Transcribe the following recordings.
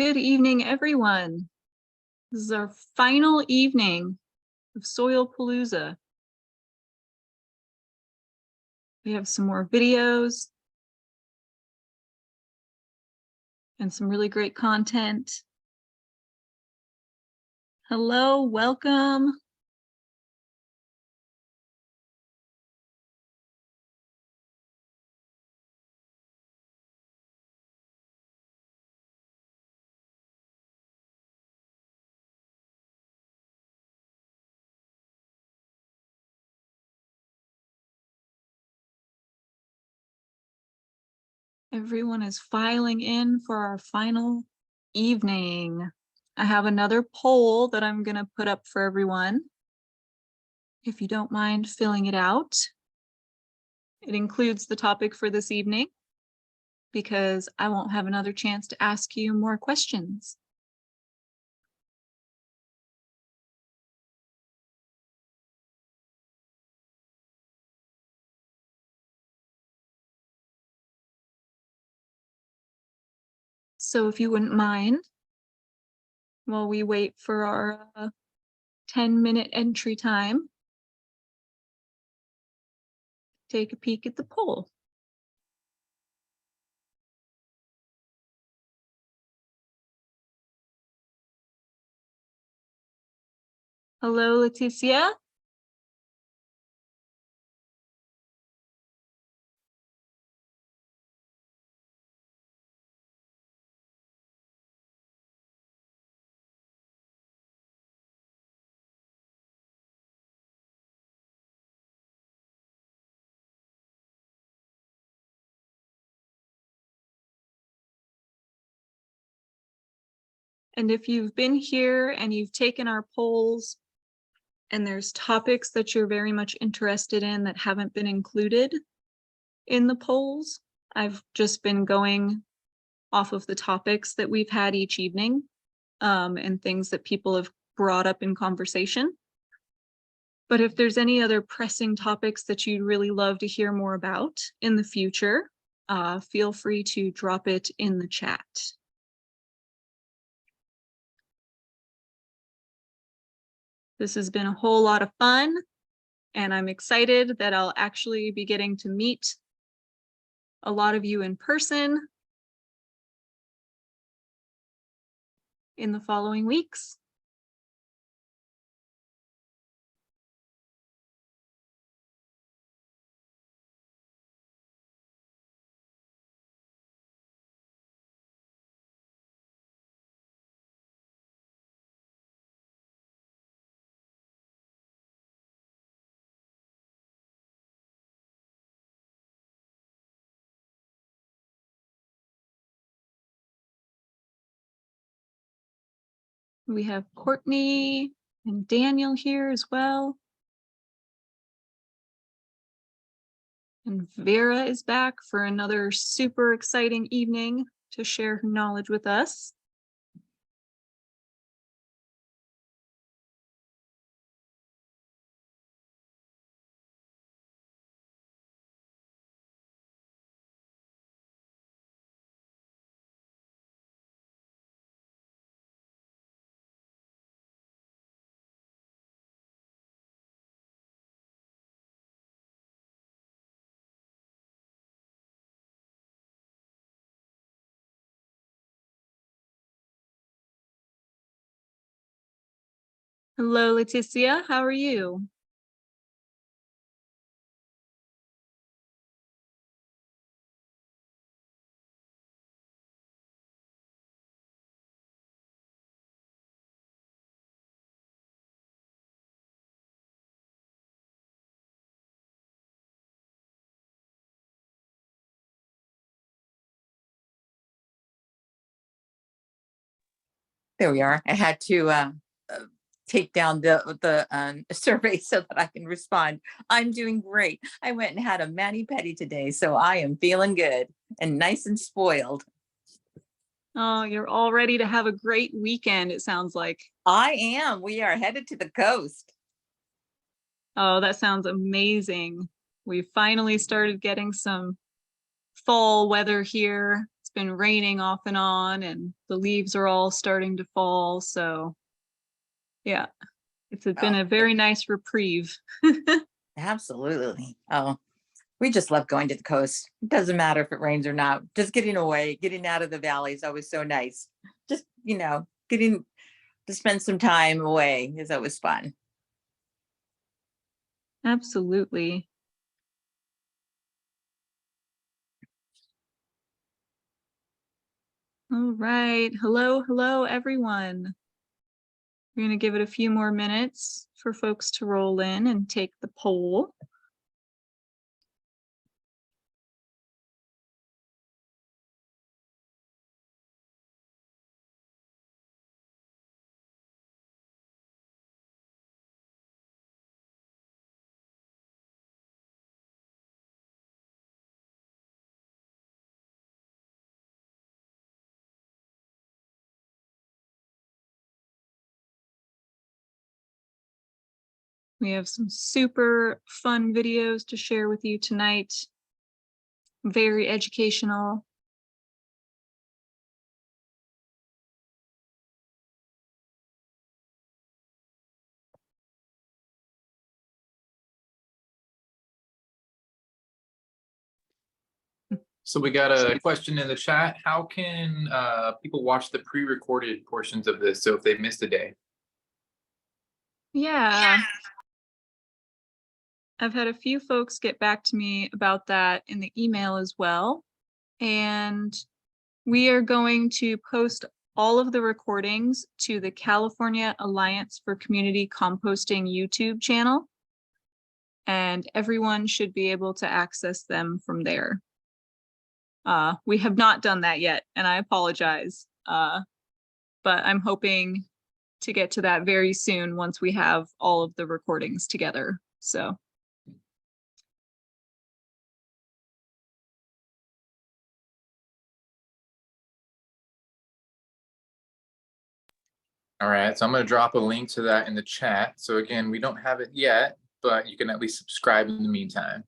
Good evening, everyone. This is our final evening of SoilPalooza. We have some more videos and some really great content. Hello, welcome. Everyone is filing in for our final evening. I have another poll that I'm going to put up for everyone. If you don't mind filling it out. It includes the topic for this evening because I won't have another chance to ask you more questions. So if you wouldn't mind, while we wait for our 10-minute entry time, take a peek at the poll. Hello, Leticia. And if you've been here and you've taken our polls and there's topics that you're very much interested in that haven't been included in the polls, I've just been going off of the topics that we've had each evening and things that people have brought up in conversation. But if there's any other pressing topics that you'd really love to hear more about in the future, feel free to drop it in the chat. This has been a whole lot of fun, and I'm excited that I'll actually be getting to meet a lot of you in person in the following weeks. We have Courtney and Daniel here as well. And Vera is back for another super exciting evening to share her knowledge with us. Hello, Leticia, how are you? There we are. I had to take down the survey so that I can respond. I'm doing great. I went and had a mani-pedi today, so I am feeling good and nice and spoiled. Oh, you're all ready to have a great weekend, it sounds like. I am. We are headed to the coast. Oh, that sounds amazing. We finally started getting some fall weather here. It's It's been raining off and on, and the leaves are all starting to fall. So yeah, it's been a very nice reprieve. Absolutely. Oh, we just love going to the coast. It doesn't matter if it rains or not. Just getting away, getting out of the valley is always so nice. Just, getting to spend some time away is always fun. Absolutely. All right. Hello, everyone. We're going to give it a few more minutes for folks to roll in and take the poll. We have some super fun videos to share with you tonight. Very educational. So we got a question in the chat. How can people watch the pre-recorded portions of this? So if they missed a day. Yeah. I've had a few folks get back to me about that in the email as well. And we are going to post all of the recordings to the California Alliance for Community Composting YouTube channel. And everyone should be able to access them from there. We have not done that yet, and I apologize. But I'm hoping to get to that very soon once we have all of the recordings together. So. All right, so I'm going to drop a link to that in the chat. So again, we don't have it yet, but you can at least subscribe in the meantime.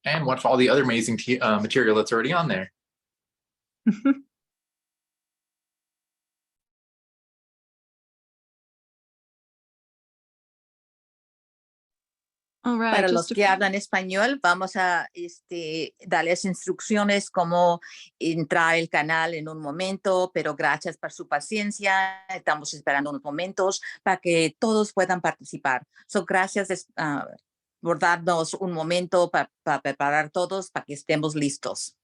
And watch all the other amazing material that's already on there. All right, Para los que hablan español, vamos a darles instrucciones cómo entrar al canal en un momento, pero gracias por su paciencia. Estamos esperando unos momentos para que todos puedan participar. So, gracias por darnos un momento para preparar todos para que estemos listos.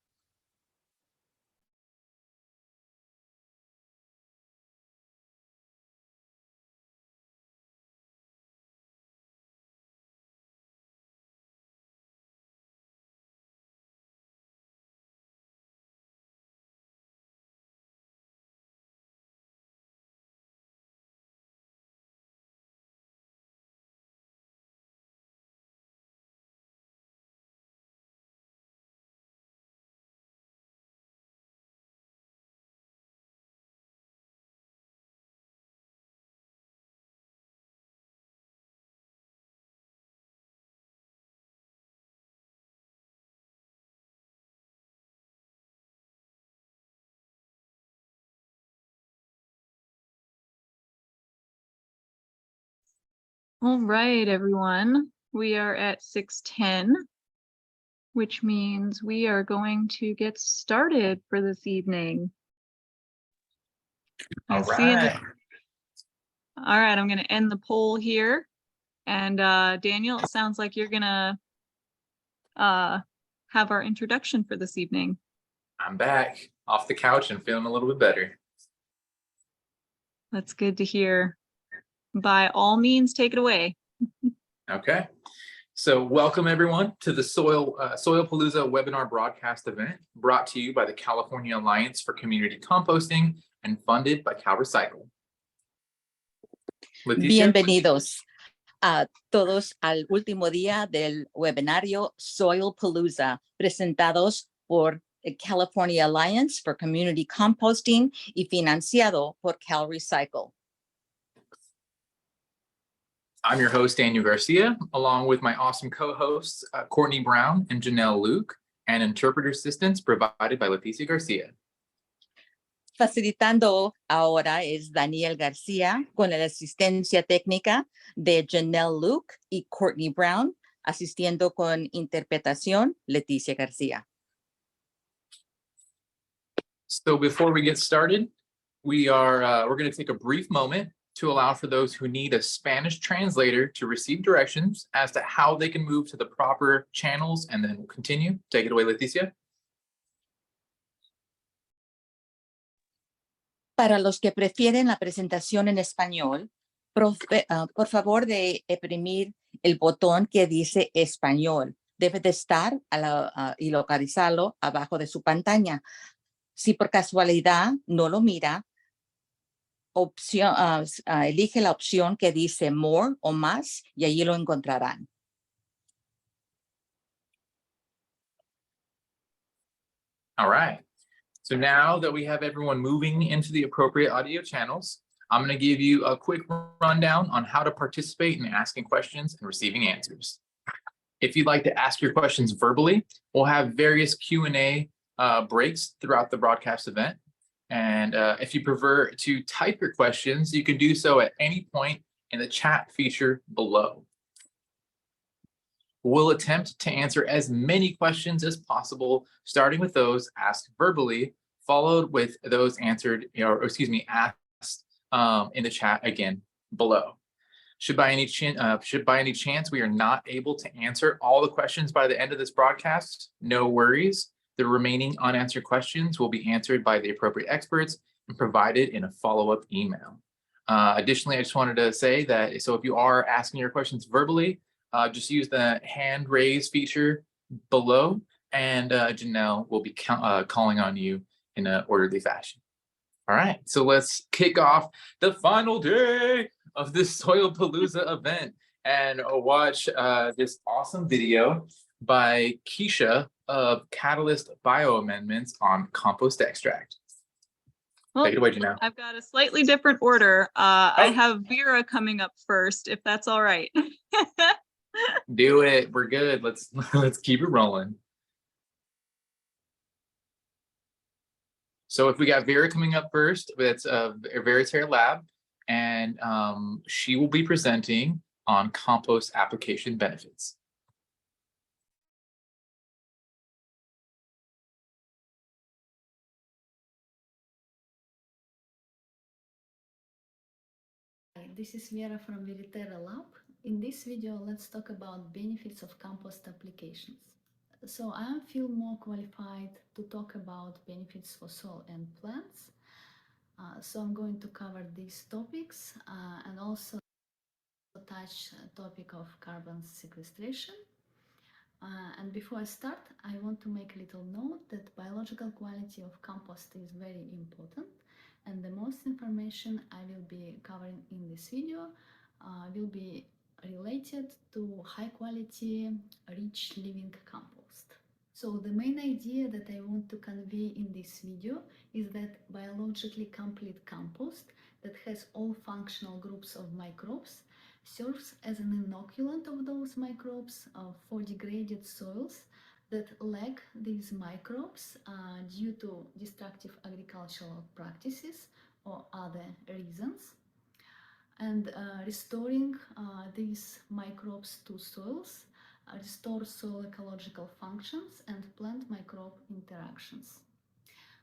All right, everyone. We are at 6:10, which means we are going to get started for this evening. All right. All right, I'm going to end the poll here. And Daniel, it sounds like you're going to have our introduction for this evening. I'm back off the couch and feeling a little bit better. That's good to hear. By all means, take it away. Okay. So welcome everyone to the SoilPalooza webinar broadcast event brought to you by the California Alliance for Community Composting and funded by CalRecycle. Leticia? Bienvenidos a todos al último día del webinario SoilPalooza, presentados por the California Alliance for Community Composting y financiado por CalRecycle. I'm your host, Daniel Garcia, along with my awesome co-hosts, Courtney Brown and Janelle Luke. and interpreter assistance provided by Leticia Garcia. Facilitando ahora es Daniel García con la asistencia técnica de Janelle Luke y Courtney Brown, asistiendo con interpretación Leticia García. So before we get started, we're going to take a brief moment to allow for those who need a Spanish translator to receive directions as to how they can move to the proper channels, and then we'll continue. Take it away, Leticia. Para los que prefieren la presentación en español, por favor de oprimir el botón que dice español. Debe de estar y localizarlo abajo de su pantalla. Si por casualidad no lo mira, elige la opción que dice more o más y allí lo encontrarán. All right. So now that we have everyone moving into the appropriate audio channels, I'm going to give you a quick rundown on how to participate in asking questions and receiving answers. If you'd like to ask your questions verbally, we'll have various Q&A breaks throughout the broadcast event. And if you prefer to type your questions, you can do so at any point in the chat feature below. We'll attempt to answer as many questions as possible, starting with those asked verbally, followed with those answered, asked in the chat again below. Should by any chance we are not able to answer all the questions by the end of this broadcast, no worries. The remaining unanswered questions will be answered by the appropriate experts and provided in a follow-up email. Additionally, I just wanted to say that, so if you are asking your questions verbally, just use the hand raise feature below, and Janelle will be calling on you in an orderly fashion. All right, so let's kick off the final day of this SoilPalooza event and watch this awesome video by Keisha of Catalyst Bioamendments on compost extract. Well, Take it away, Janelle. I've got a slightly different order. I have Vera coming up first, if that's all right. Do it. We're good. Let's keep it rolling. So if we got Vera coming up first, that's Veritaire Lab, and she will be presenting on compost application benefits. Hi, this is Vera from Veritaire Lab. In this video, let's talk about benefits of compost applications. So I feel more qualified to talk about benefits for soil and plants. So I'm going to cover these topics and also touch topic of carbon sequestration. And before I start, I want to make a little note that biological quality of compost is very important, and the most information I will be covering in this video will be related to high quality, rich living compost. So the main idea that I want to convey in this video is that biologically complete compost that has all functional groups of microbes serves as an inoculant of those microbes for degraded soils that lack these microbes due to destructive agricultural practices or other reasons. And restoring these microbes to soils restores soil ecological functions and plant microbe interactions.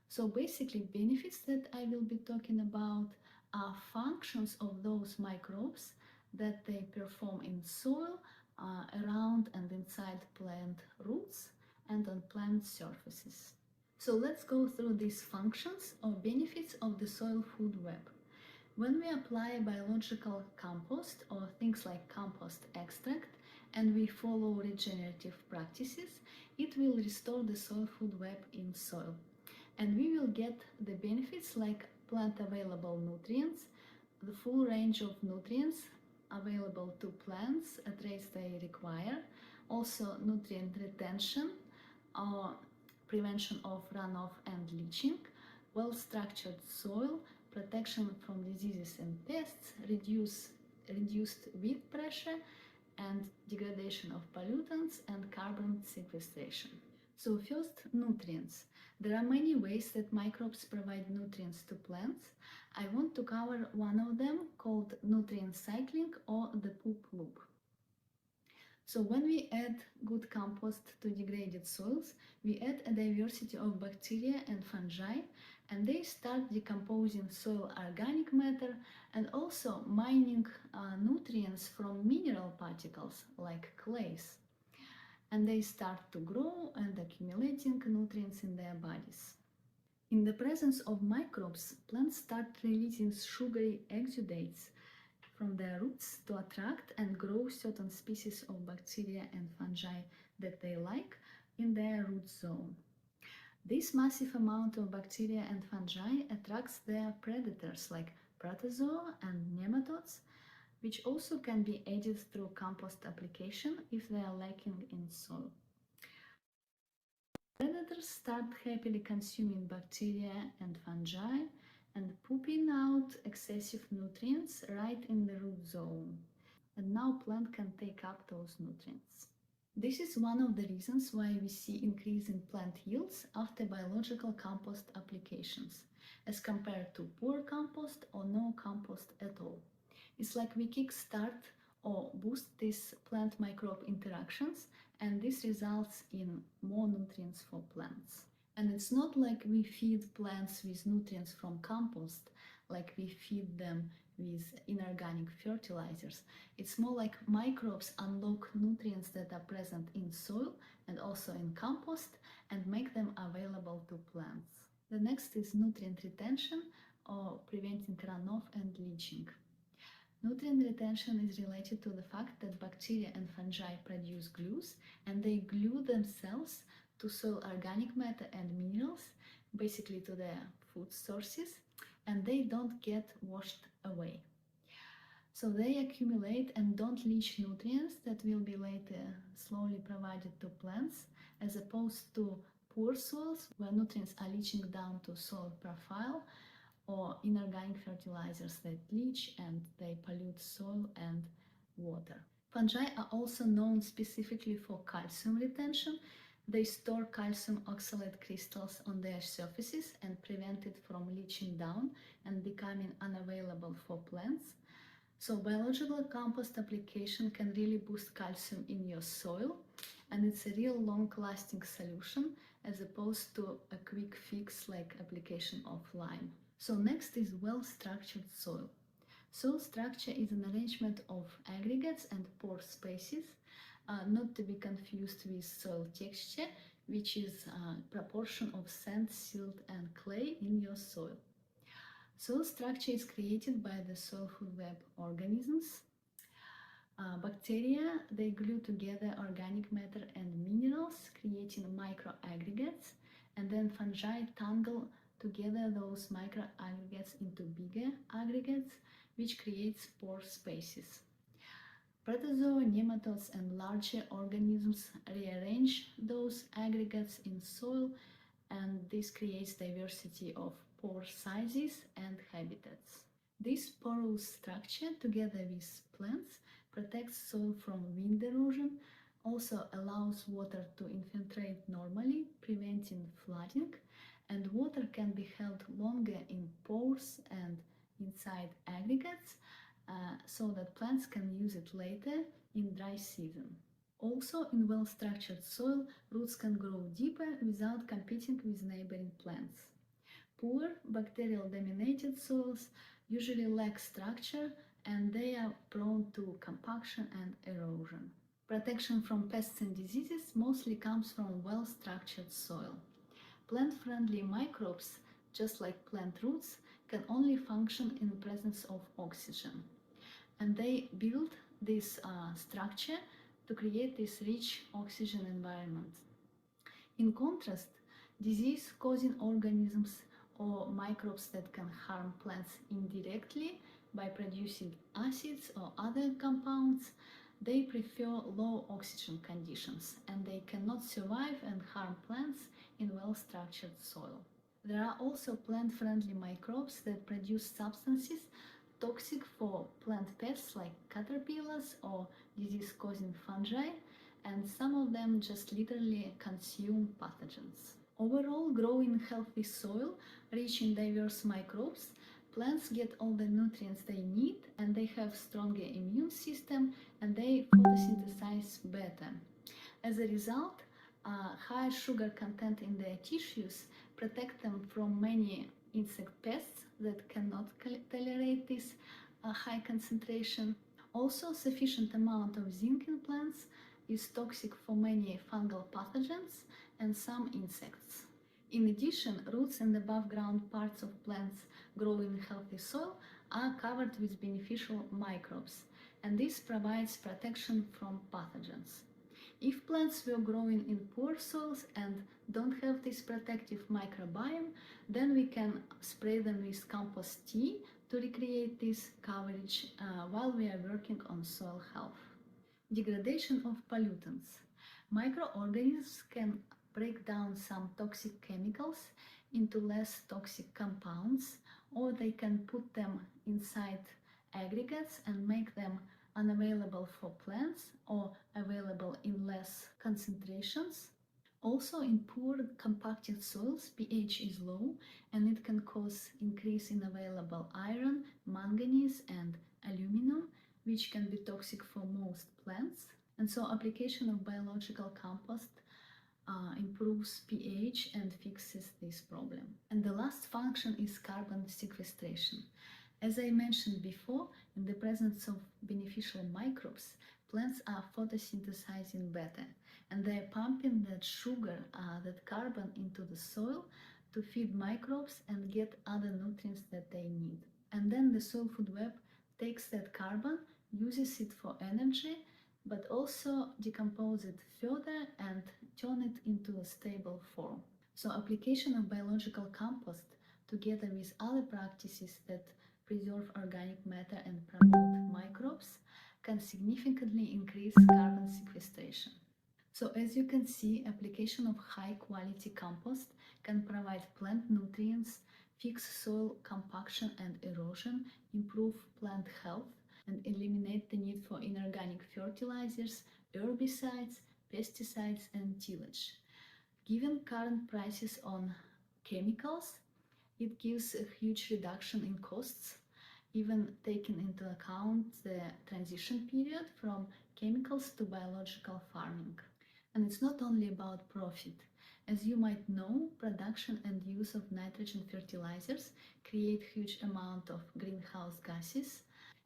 So basically, benefits that I will be talking about are functions of those microbes that they perform in soil, around and inside plant roots and on plant surfaces. So let's go through these functions or benefits of the soil food web. When we apply biological compost or things like compost extract and we follow regenerative practices, it will restore the soil food web in soil. And we will get the benefits like plant available nutrients, the full range of nutrients available to plants at rates they require, also nutrient retention, prevention of runoff and leaching, well-structured soil, protection from diseases and pests, reduced weed pressure, and degradation of pollutants and carbon sequestration. So first, nutrients. There are many ways that microbes provide nutrients to plants. I want to cover one of them called nutrient cycling or the poop loop. So when we add good compost to degraded soils, we add a diversity of bacteria and fungi, and they start decomposing soil organic matter and also mining nutrients from mineral particles like clays. And they start to grow and accumulating nutrients in their bodies. In the presence of microbes, plants start releasing sugary exudates from their roots to attract and grow certain species of bacteria and fungi that they like in their root zone. This massive amount of bacteria and fungi attracts their predators like protozoa and nematodes, which also can be aided through compost application if they are lacking in soil. Predators start happily consuming bacteria and fungi and pooping out excessive nutrients right in the root zone. And now plant can take up those nutrients. This is one of the reasons why we see increase in plant yields after biological compost applications, as compared to poor compost or no compost at all. It's like we kickstart or boost these plant microbe interactions, and this results in more nutrients for plants. And it's not like we feed plants with nutrients from compost, like we feed them with inorganic fertilizers. It's more like microbes unlock nutrients that are present in soil and also in compost and make them available to plants. The next is nutrient retention or preventing runoff and leaching. Nutrient retention is related to the fact that bacteria and fungi produce glues, and they glue themselves to soil organic matter and minerals, basically to their food sources, and they don't get washed away. So they accumulate and don't leach nutrients that will be later slowly provided to plants, as opposed to poor soils where nutrients are leaching down to soil profile, or inorganic fertilizers that leach and they pollute soil and water. Fungi are also known specifically for calcium retention. They store calcium oxalate crystals on their surfaces and prevent it from leaching down and becoming unavailable for plants. So biological compost application can really boost calcium in your soil, and it's a real long-lasting solution as opposed to a quick fix like application of lime. So next is well-structured soil. Soil structure is an arrangement of aggregates and pore spaces, not to be confused with soil texture, which is a proportion of sand, silt and clay in your soil. Soil structure is created by the soil food web organisms. Bacteria, they glue together organic matter and minerals, creating microaggregates, and then fungi tangle together those microaggregates into bigger aggregates, which creates pore spaces. Protozoa, nematodes, and larger organisms rearrange those aggregates in soil, and this creates diversity of pore sizes and habitats. This porous structure, together with plants, protects soil from wind erosion, also allows water to infiltrate normally, preventing flooding, and water can be held longer in pores and inside aggregates, so that plants can use it later in dry season. Also, in well-structured soil, roots can grow deeper without competing with neighboring plants. Poor, bacterial-dominated soils usually lack structure, and they are prone to compaction and erosion. Protection from pests and diseases mostly comes from well-structured soil. Plant-friendly microbes, just like plant roots, can only function in the presence of oxygen. And they build this structure to create this rich oxygen environment. In contrast, disease-causing organisms or microbes that can harm plants indirectly by producing acids or other compounds, they prefer low oxygen conditions, and they cannot survive and harm plants in well-structured soil. There are also plant-friendly microbes that produce substances toxic for plant pests like caterpillars or disease-causing fungi, and some of them just literally consume pathogens. Overall, growing healthy soil, rich in diverse microbes, plants get all the nutrients they need, and they have stronger immune system, and they photosynthesize better. As a result, higher sugar content in their tissues protect them from many insect pests that cannot tolerate this high concentration. Also, sufficient amount of zinc in plants is toxic for many fungal pathogens and some insects. In addition, roots and above ground parts of plants growing in healthy soil are covered with beneficial microbes, and this provides protection from pathogens. If plants were growing in poor soils and don't have this protective microbiome, then we can spray them with compost tea to recreate this coverage while we are working on soil health. Degradation of pollutants. Microorganisms can break down some toxic chemicals into less toxic compounds, or they can put them inside aggregates and make them unavailable for plants or available in less concentrations. Also, in poor compacted soils, pH is low, and it can cause increase in available iron, manganese, and aluminum, which can be toxic for most plants. And so application of biological compost improves pH and fixes this problem. And the last function is carbon sequestration. As I mentioned before, in the presence of beneficial microbes, plants are photosynthesizing better, and they're pumping that sugar, that carbon into the soil to feed microbes and get other nutrients that they need. And then the soil food web takes that carbon, uses it for energy, but also decompose it further and turn it into a stable form. So application of biological compost together with other practices that preserve organic matter and promote microbes can significantly increase carbon sequestration. So as you can see, application of high quality compost can provide plant nutrients, fix soil compaction and erosion, improve plant health, and eliminate the need for inorganic fertilizers, herbicides, pesticides, and tillage. Given current prices on chemicals, it gives a huge reduction in costs, even taking into account the transition period from chemicals to biological farming. And it's not only about profit. As you might know, production and use of nitrogen fertilizers create huge amount of greenhouse gases,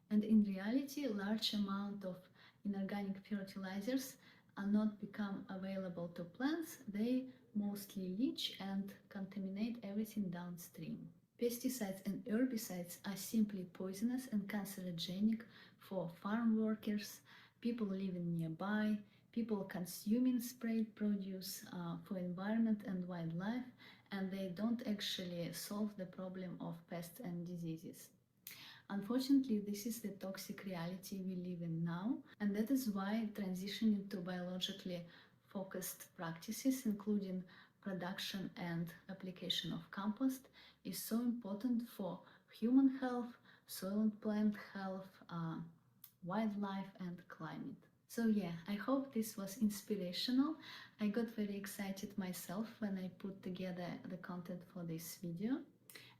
and in reality, large amount of inorganic fertilizers are not become available to plants. They mostly leach and contaminate everything downstream. Pesticides and herbicides are simply poisonous and cancerogenic for farm workers, people living nearby, people consuming sprayed produce for environment and wildlife, and they don't actually solve the problem of pests and diseases. Unfortunately, this is the toxic reality we live in now, and that is why transitioning to biologically focused practices, including production and application of compost, is so important for human health, soil and plant health, wildlife, and climate. So yeah, I hope this was inspirational. I got very excited myself when I put together the content for this video,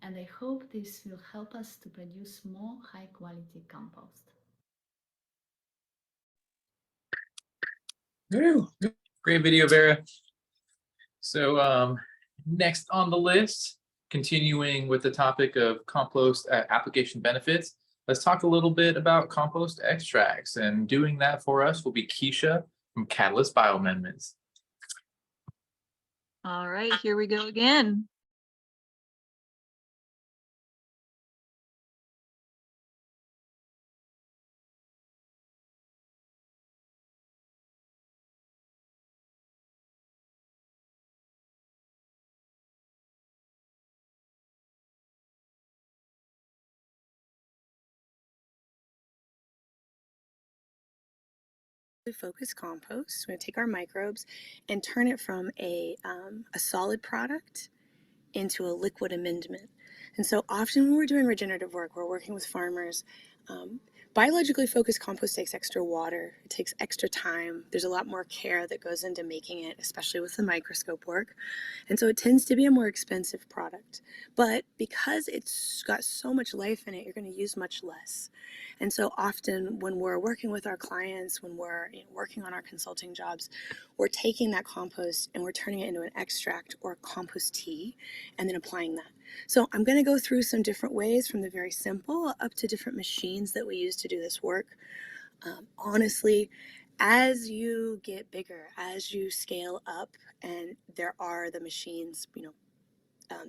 and I hope this will help us to produce more high quality compost. Great video, Vera. So next on the list, continuing with the topic of compost application benefits, let's talk a little bit about compost extracts. And doing that for us will be Keisha from Catalyst Bioamendments. All right, here we go again. Focus compost. We're going to take our microbes and turn it from a solid product into a liquid amendment. And so often when we're doing regenerative work, we're working with farmers Biologically focused compost takes extra water, it takes extra time. There's a lot more care that goes into making it, especially with the microscope work. And so it tends to be a more expensive product. But because it's got so much life in it, you're going to use much less. And so often when we're working with our clients, when we're working on our consulting jobs, we're taking that compost and we're turning it into an extract or a compost tea and then applying that. So I'm going to go through some different ways from the very simple up to different machines that we use to do this work. Honestly, as you get bigger, as you scale up, and there are the machines,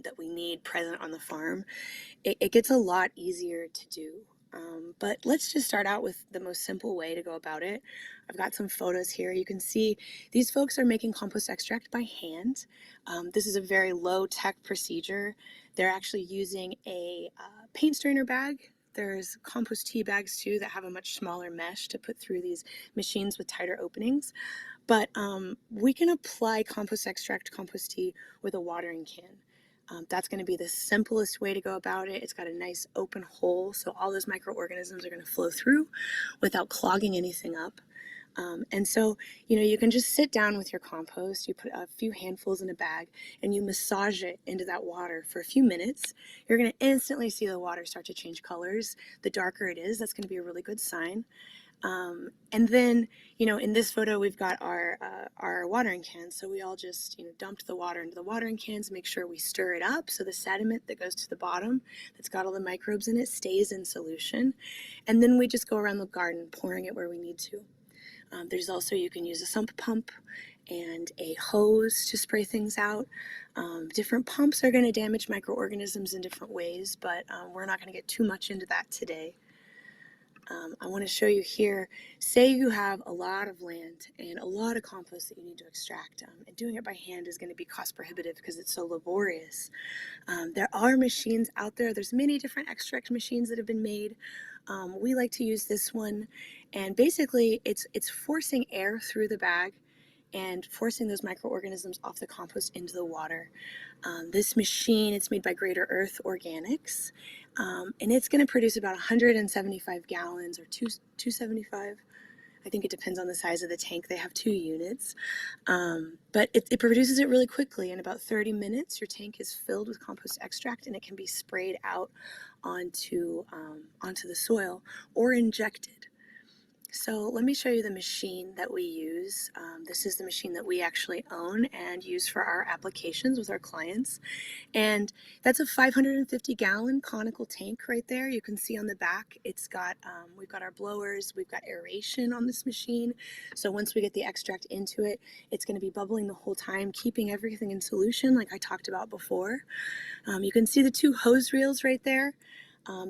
that we need present on the farm, it gets a lot easier to do. But let's just start out with the most simple way to go about it. I've got some photos here. You can see these folks are making compost extract by hand. This is a very low-tech procedure. They're actually using a paint strainer bag. There's compost tea bags too that have a much smaller mesh to put through these machines with tighter openings. But we can apply compost extract, compost tea with a watering can. That's going to be the simplest way to go about it. It's got a nice open hole, so all those microorganisms are going to flow through without clogging anything up. And so, you can just sit down with your compost, you put a few handfuls in a bag, and you massage it into that water for a few minutes. You're going to instantly see the water start to change colors. The darker it is, that's going to be a really good sign. And then, in this photo, we've got our watering cans. So we all just, dumped the water into the watering cans, make sure we stir it up so the sediment that goes to the bottom, that's got all the microbes in it, stays in solution. And then we just go around the garden, pouring it where we need to. There's also, you can use a sump pump and a hose to spray things out. Different pumps are going to damage microorganisms in different ways, but we're not going to get too much into that today. I want to show you here, say you have a lot of land and a lot of compost that you need to extract, and doing it by hand is going to be cost prohibitive because it's so laborious. There are machines out there. There's many different extract machines that have been made. We like to use this one, and basically it's forcing air through the bag and forcing those microorganisms off the compost into the water. This machine, it's made by Greater Earth Organics, and it's going to produce about 175 gallons or 275. I think it depends on the size of the tank. They have 2 units, but it produces it really quickly. In about 30 minutes, your tank is filled with compost extract, and it can be sprayed out onto the soil or injected. So let me show you the machine that we use. This is the machine that we actually own and use for our applications with our clients. And that's a 550-gallon conical tank right there. You can see on the back, it's got, we've got our blowers, we've got aeration on this machine. So once we get the extract into it, it's going to be bubbling the whole time, keeping everything in solution like I talked about before. You can see the 2 hose reels right there.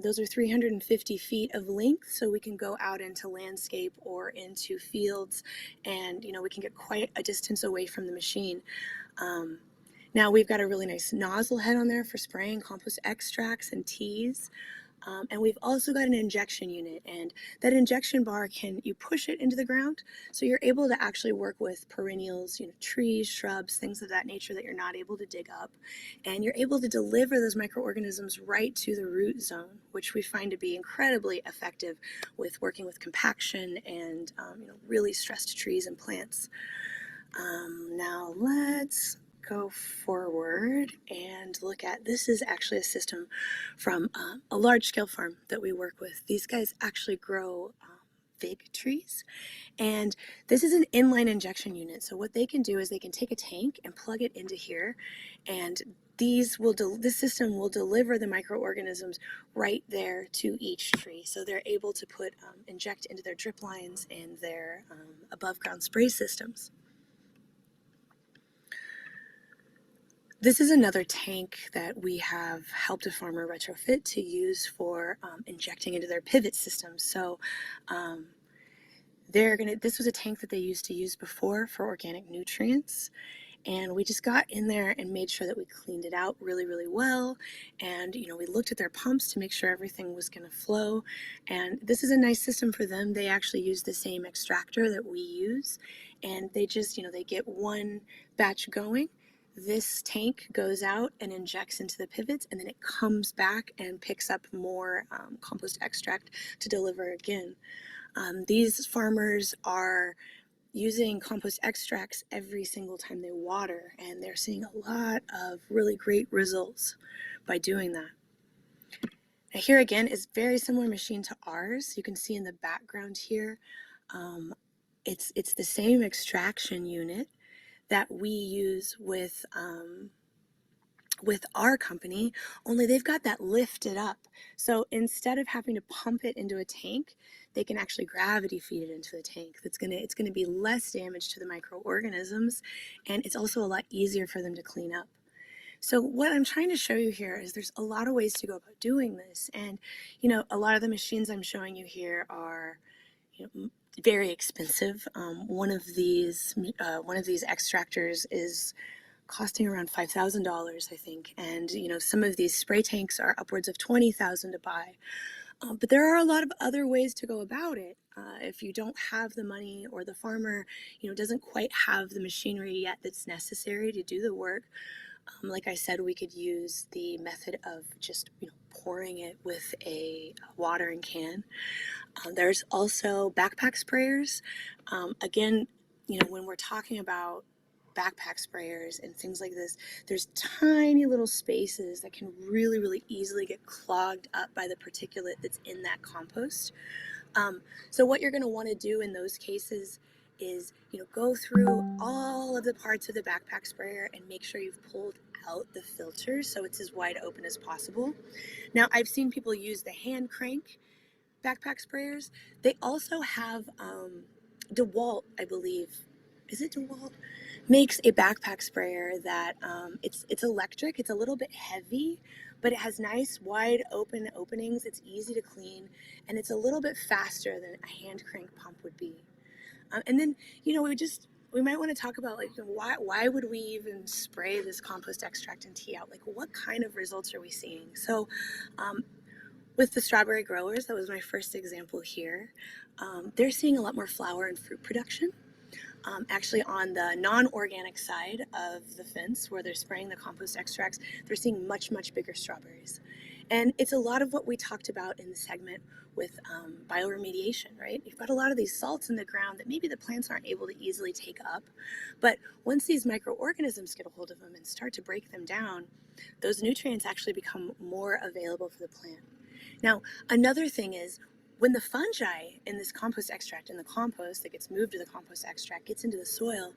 Those are 350 feet of length, so we can go out into landscape or into fields, and we can get quite a distance away from the machine. Now we've got a really nice nozzle head on there for spraying compost extracts and teas. And we've also got an injection unit, and that injection bar you push it into the ground, so you're able to actually work with perennials, trees, shrubs, things of that nature that you're not able to dig up, and you're able to deliver those microorganisms right to the root zone, which we find to be incredibly effective with working with compaction and really stressed trees and plants. Now let's go forward and look at, this is actually a system from a large scale farm that we work with. These guys actually grow fig trees, and this is an inline injection unit. So what they can do is they can take a tank and plug it into here, and this system will deliver the microorganisms right there to each tree. So they're able to inject into their drip lines and their above ground spray systems. This is another tank that we have helped a farmer retrofit to use for injecting into their pivot systems. So this was a tank that they used to use before for organic nutrients. And we just got in there and made sure that we cleaned it out really, really well. And, we looked at their pumps to make sure everything was going to flow. And this is a nice system for them. They actually use the same extractor that we use. And they just, they get one batch going. this tank goes out and injects into the pivots, and then it comes back and picks up more compost extract to deliver again. These farmers are using compost extracts every single time they water, and they're seeing a lot of really great results by doing that. Now here again is very similar machine to ours. You can see in the background here, it's the same extraction unit that we use with our company, only they've got that lifted up. So instead of having to pump it into a tank, they can actually gravity feed it into the tank. It's gonna be less damage to the microorganisms, and it's also a lot easier for them to clean up. So what I'm trying to show you here is there's a lot of ways to go about doing this. And, you know, a lot of the machines I'm showing you here are, you know, very expensive. One of these extractors is costing around $5,000, I think. And, you know, some of these spray tanks are upwards of $20,000 to buy. But there are a lot of other ways to go about it. If you don't have the money, or the farmer, you know, doesn't quite have the machinery yet that's necessary to do the work, like I said, we could use the method of just, you know, pouring it with a watering can. There's also backpack sprayers. Again, you know, when we're talking about backpack sprayers and things like this, there's tiny little spaces that can really, really easily get clogged up by the particulate that's in that compost. So what you're going to want to do in those cases is, you know, go through all of the parts of the backpack sprayer and make sure you've pulled out the filters so it's as wide open as possible. Now, I've seen people use the hand crank backpack sprayers. They also have DeWalt, I believe. Is it DeWalt? Makes a backpack sprayer that it's electric. It's a little bit heavy, but it has nice wide open openings. It's easy to clean, and it's a little bit faster than a hand crank pump would be. And then, you know, we might want to talk about, like, why would we even spray this compost extract and tea out? Like, what kind of results are we seeing? So with the strawberry growers, that was my first example here, they're seeing a lot more flower and fruit production. Actually, on the non-organic side of the fence where they're spraying the compost extracts, they're seeing much, much bigger strawberries. And it's a lot of what we talked about in the segment with bioremediation, right? You've got a lot of these salts in the ground that maybe the plants aren't able to easily take up. But once these microorganisms get a hold of them and start to break them down, those nutrients actually become more available for the plant. Now, another thing is, when the fungi in this compost extract, in the compost that gets moved to the compost extract, gets into the soil,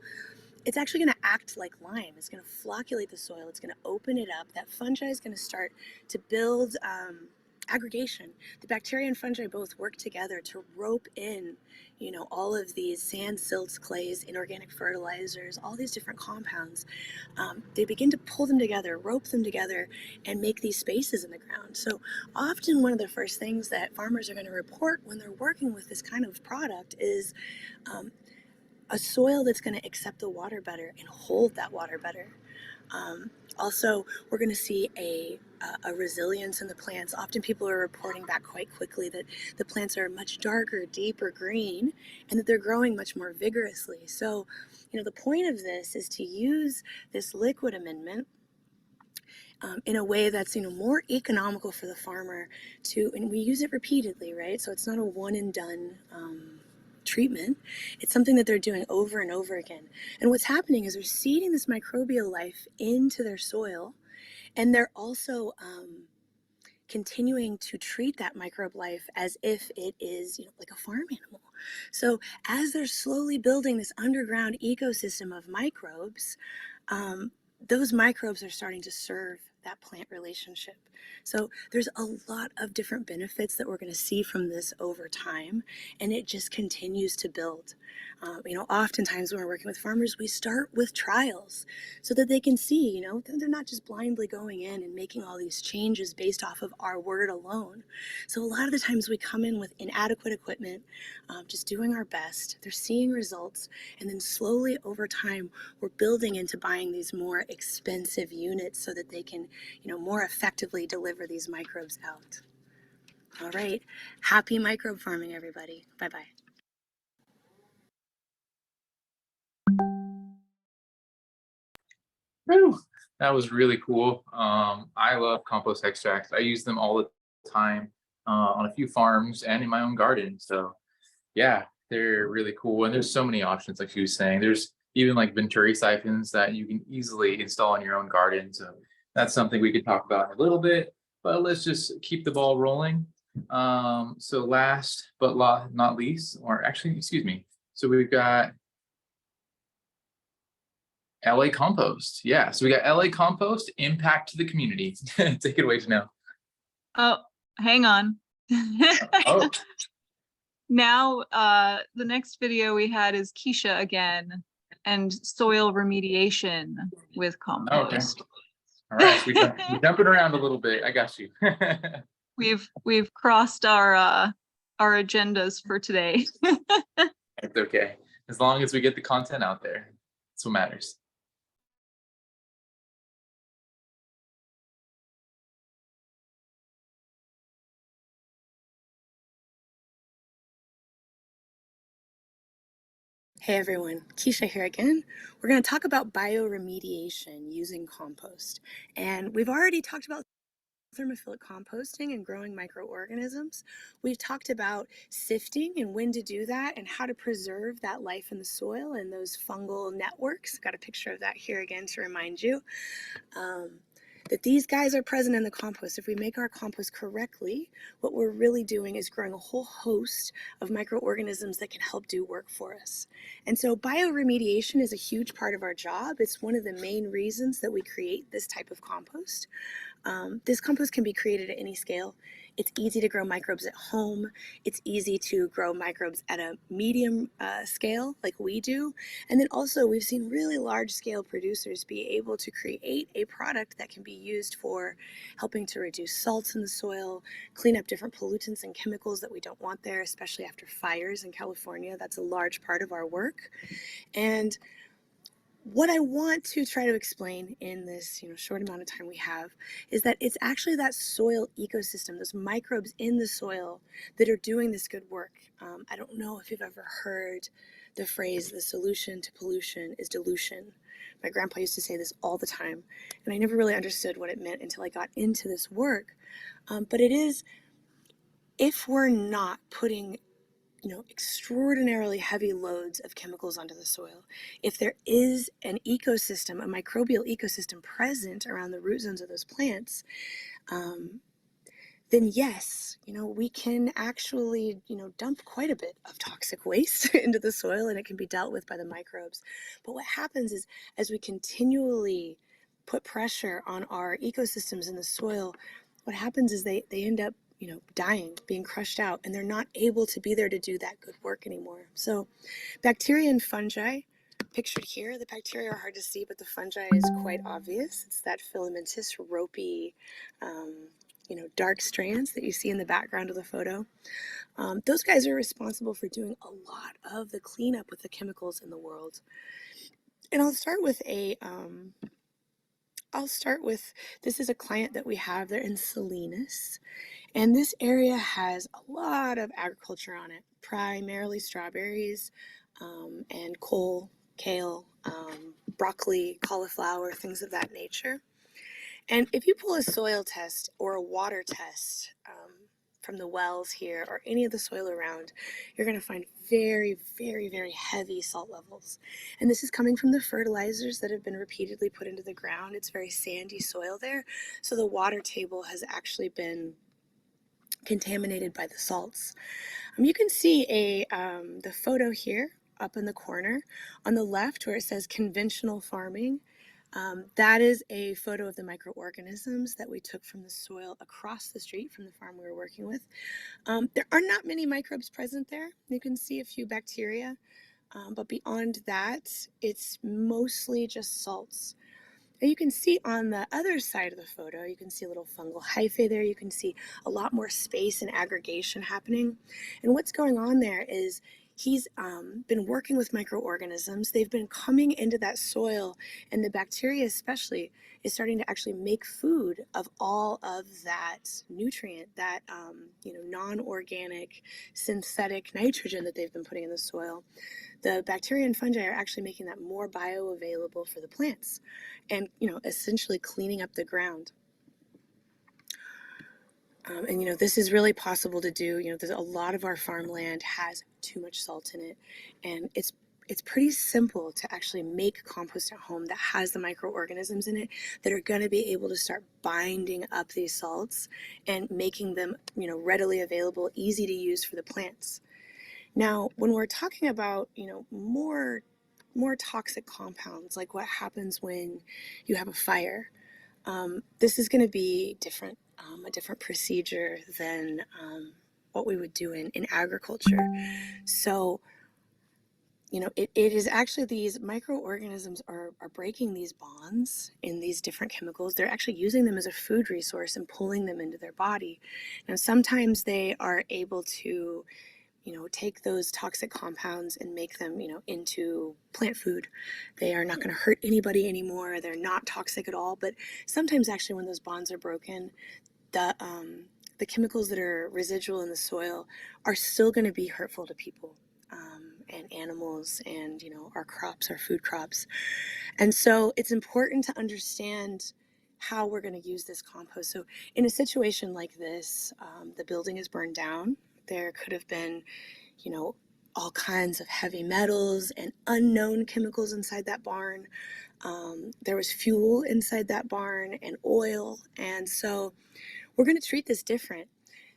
it's actually going to act like lime. It's going to flocculate the soil. It's going to open it up. That fungi is going to start to build aggregation. The bacteria and fungi both work together to rope in, you know, all of these sand, silts, clays, inorganic fertilizers, all these different compounds. They begin to pull them together, rope them together, and make these spaces in the ground. So often one of the first things that farmers are going to report when they're working with this kind of product is a soil that's going to accept the water better and hold that water better. Also, we're going to see a resilience in the plants. Often people are reporting back quite quickly that the plants are much darker, deeper green, and that they're growing much more vigorously. So, you know, the point of this is to use this liquid amendment in a way that's, you know, more economical for the farmer to, and we use it repeatedly, right? So it's not a one and done treatment. It's something that they're doing over and over again. And what's happening is they're seeding this microbial life into their soil, and they're also continuing to treat that microbe life as if it is, you know, like a farm animal. So as they're slowly building this underground ecosystem of microbes, those microbes are starting to serve that plant relationship. So there's a lot of different benefits that we're going to see from this over time, and it just continues to build. You know, oftentimes when we're working with farmers, we start with trials so that they can see, you know, they're not just blindly going in and making all these changes based off of our word alone. So a lot of the times we come in with inadequate equipment, just doing our best. They're seeing results, and then slowly over time, we're building into buying these more expensive units so that they can, you know, more effectively deliver these microbes out. All right, happy microbe farming, everybody. Bye-bye. Whew, that was really cool. I love compost extracts. I use them all the time on a few farms and in my own garden. So yeah, they're really cool. And there's so many options, like she was saying. There's even like Venturi siphons that you can easily install in your own garden. So that's something we could talk about in a little bit, but let's just keep the ball rolling. So last but not least, or actually, excuse me. So we've got LA Compost. Yeah, so we got LA Compost, impact to the community. Take it away, Janelle. Oh, hang on. Oh, Now, the next video we had is Keisha again and soil remediation with compost. all right. So we're jumping around a little bit. I got you. We've crossed our agendas for today. It's okay. As long as we get the content out there, that's what matters. Hey everyone, Keisha here again. We're going to talk about bioremediation using compost. And we've already talked about thermophilic composting and growing microorganisms. We've talked about sifting and when to do that and how to preserve that life in the soil and those fungal networks. Got a picture of that here again to remind you. That these guys are present in the compost. If we make our compost correctly, what we're really doing is growing a whole host of microorganisms that can help do work for us. And so bioremediation is a huge part of our job. It's one of the main reasons that we create this type of compost. This compost can be created at any scale. It's easy to grow microbes at home. It's easy to grow microbes at a medium scale like we do. And then also we've seen really large scale producers be able to create a product that can be used for helping to reduce salts in the soil, clean up different pollutants and chemicals that we don't want there, especially after fires in California. That's a large part of our work. And what I want to try to explain in this short amount of time we have is that it's actually that soil ecosystem, those microbes in the soil that are doing this good work. I don't know if you've ever heard the phrase, the solution to pollution is dilution. My grandpa used to say this all the time, and I never really understood what it meant until I got into this work. But it is, if we're not putting extraordinarily heavy loads of chemicals onto the soil, if there is an ecosystem, a microbial ecosystem present around the root zones of those plants, then yes, we can actually, dump quite a bit of toxic waste into the soil and it can be dealt with by the microbes. But what happens is as we continually put pressure on our ecosystems in the soil, what happens is they end up dying, being crushed out, and they're not able to be there to do that good work anymore. So bacteria and fungi, pictured here, the bacteria are hard to see, but the fungi is quite obvious. It's that filamentous, ropey, dark strands that you see in the background of the photo. Those guys are responsible for doing a lot of the cleanup with the chemicals in the world. And I'll start with this is a client that we have. They're in Salinas. And this area has a lot of agriculture on it, primarily strawberries and kale, broccoli, cauliflower, things of that nature. And if you pull a soil test or a water test from the wells here or any of the soil around, you're going to find very, very, very heavy salt levels. And this is coming from the fertilizers that have been repeatedly put into the ground. It's very sandy soil there. So the water table has actually been contaminated by the salts. You can see the photo here up in the corner on the left where it says conventional farming. That is a photo of the microorganisms that we took from the soil across the street from the farm we were working with. There are not many microbes present there. You can see a few bacteria, but beyond that, it's mostly just salts. And you can see on the other side of the photo, you can see a little fungal hyphae there. You can see a lot more space and aggregation happening. And what's going on there is he's been working with microorganisms. They've been coming into that soil, and the bacteria especially is starting to actually make food of all of that nutrient, that non-organic synthetic nitrogen that they've been putting in the soil. The bacteria and fungi are actually making that more bioavailable for the plants, and essentially cleaning up the ground. And this is really possible to do. There's a lot of our farmland has too much salt in it, and it's pretty simple to actually make compost at home that has the microorganisms in it that are going to be able to start binding up these salts and making them readily available, easy to use for the plants. Now, when we're talking about more toxic compounds, like what happens when you have a fire, this is going to be different, a different procedure than what we would do in agriculture. So, it is actually, these microorganisms are breaking these bonds in these different chemicals. They're actually using them as a food resource and pulling them into their body. Now, sometimes they are able to take those toxic compounds and make them, into plant food. They are not going to hurt anybody anymore. They're not toxic at all. But sometimes actually when those bonds are broken, the chemicals that are residual in the soil are still going to be hurtful to people and animals and, our crops, our food crops. And so it's important to understand how we're going to use this compost. So in a situation like this, the building is burned down. There could have been, all kinds of heavy metals and unknown chemicals inside that barn. There was fuel inside that barn and oil. And so we're going to treat this different.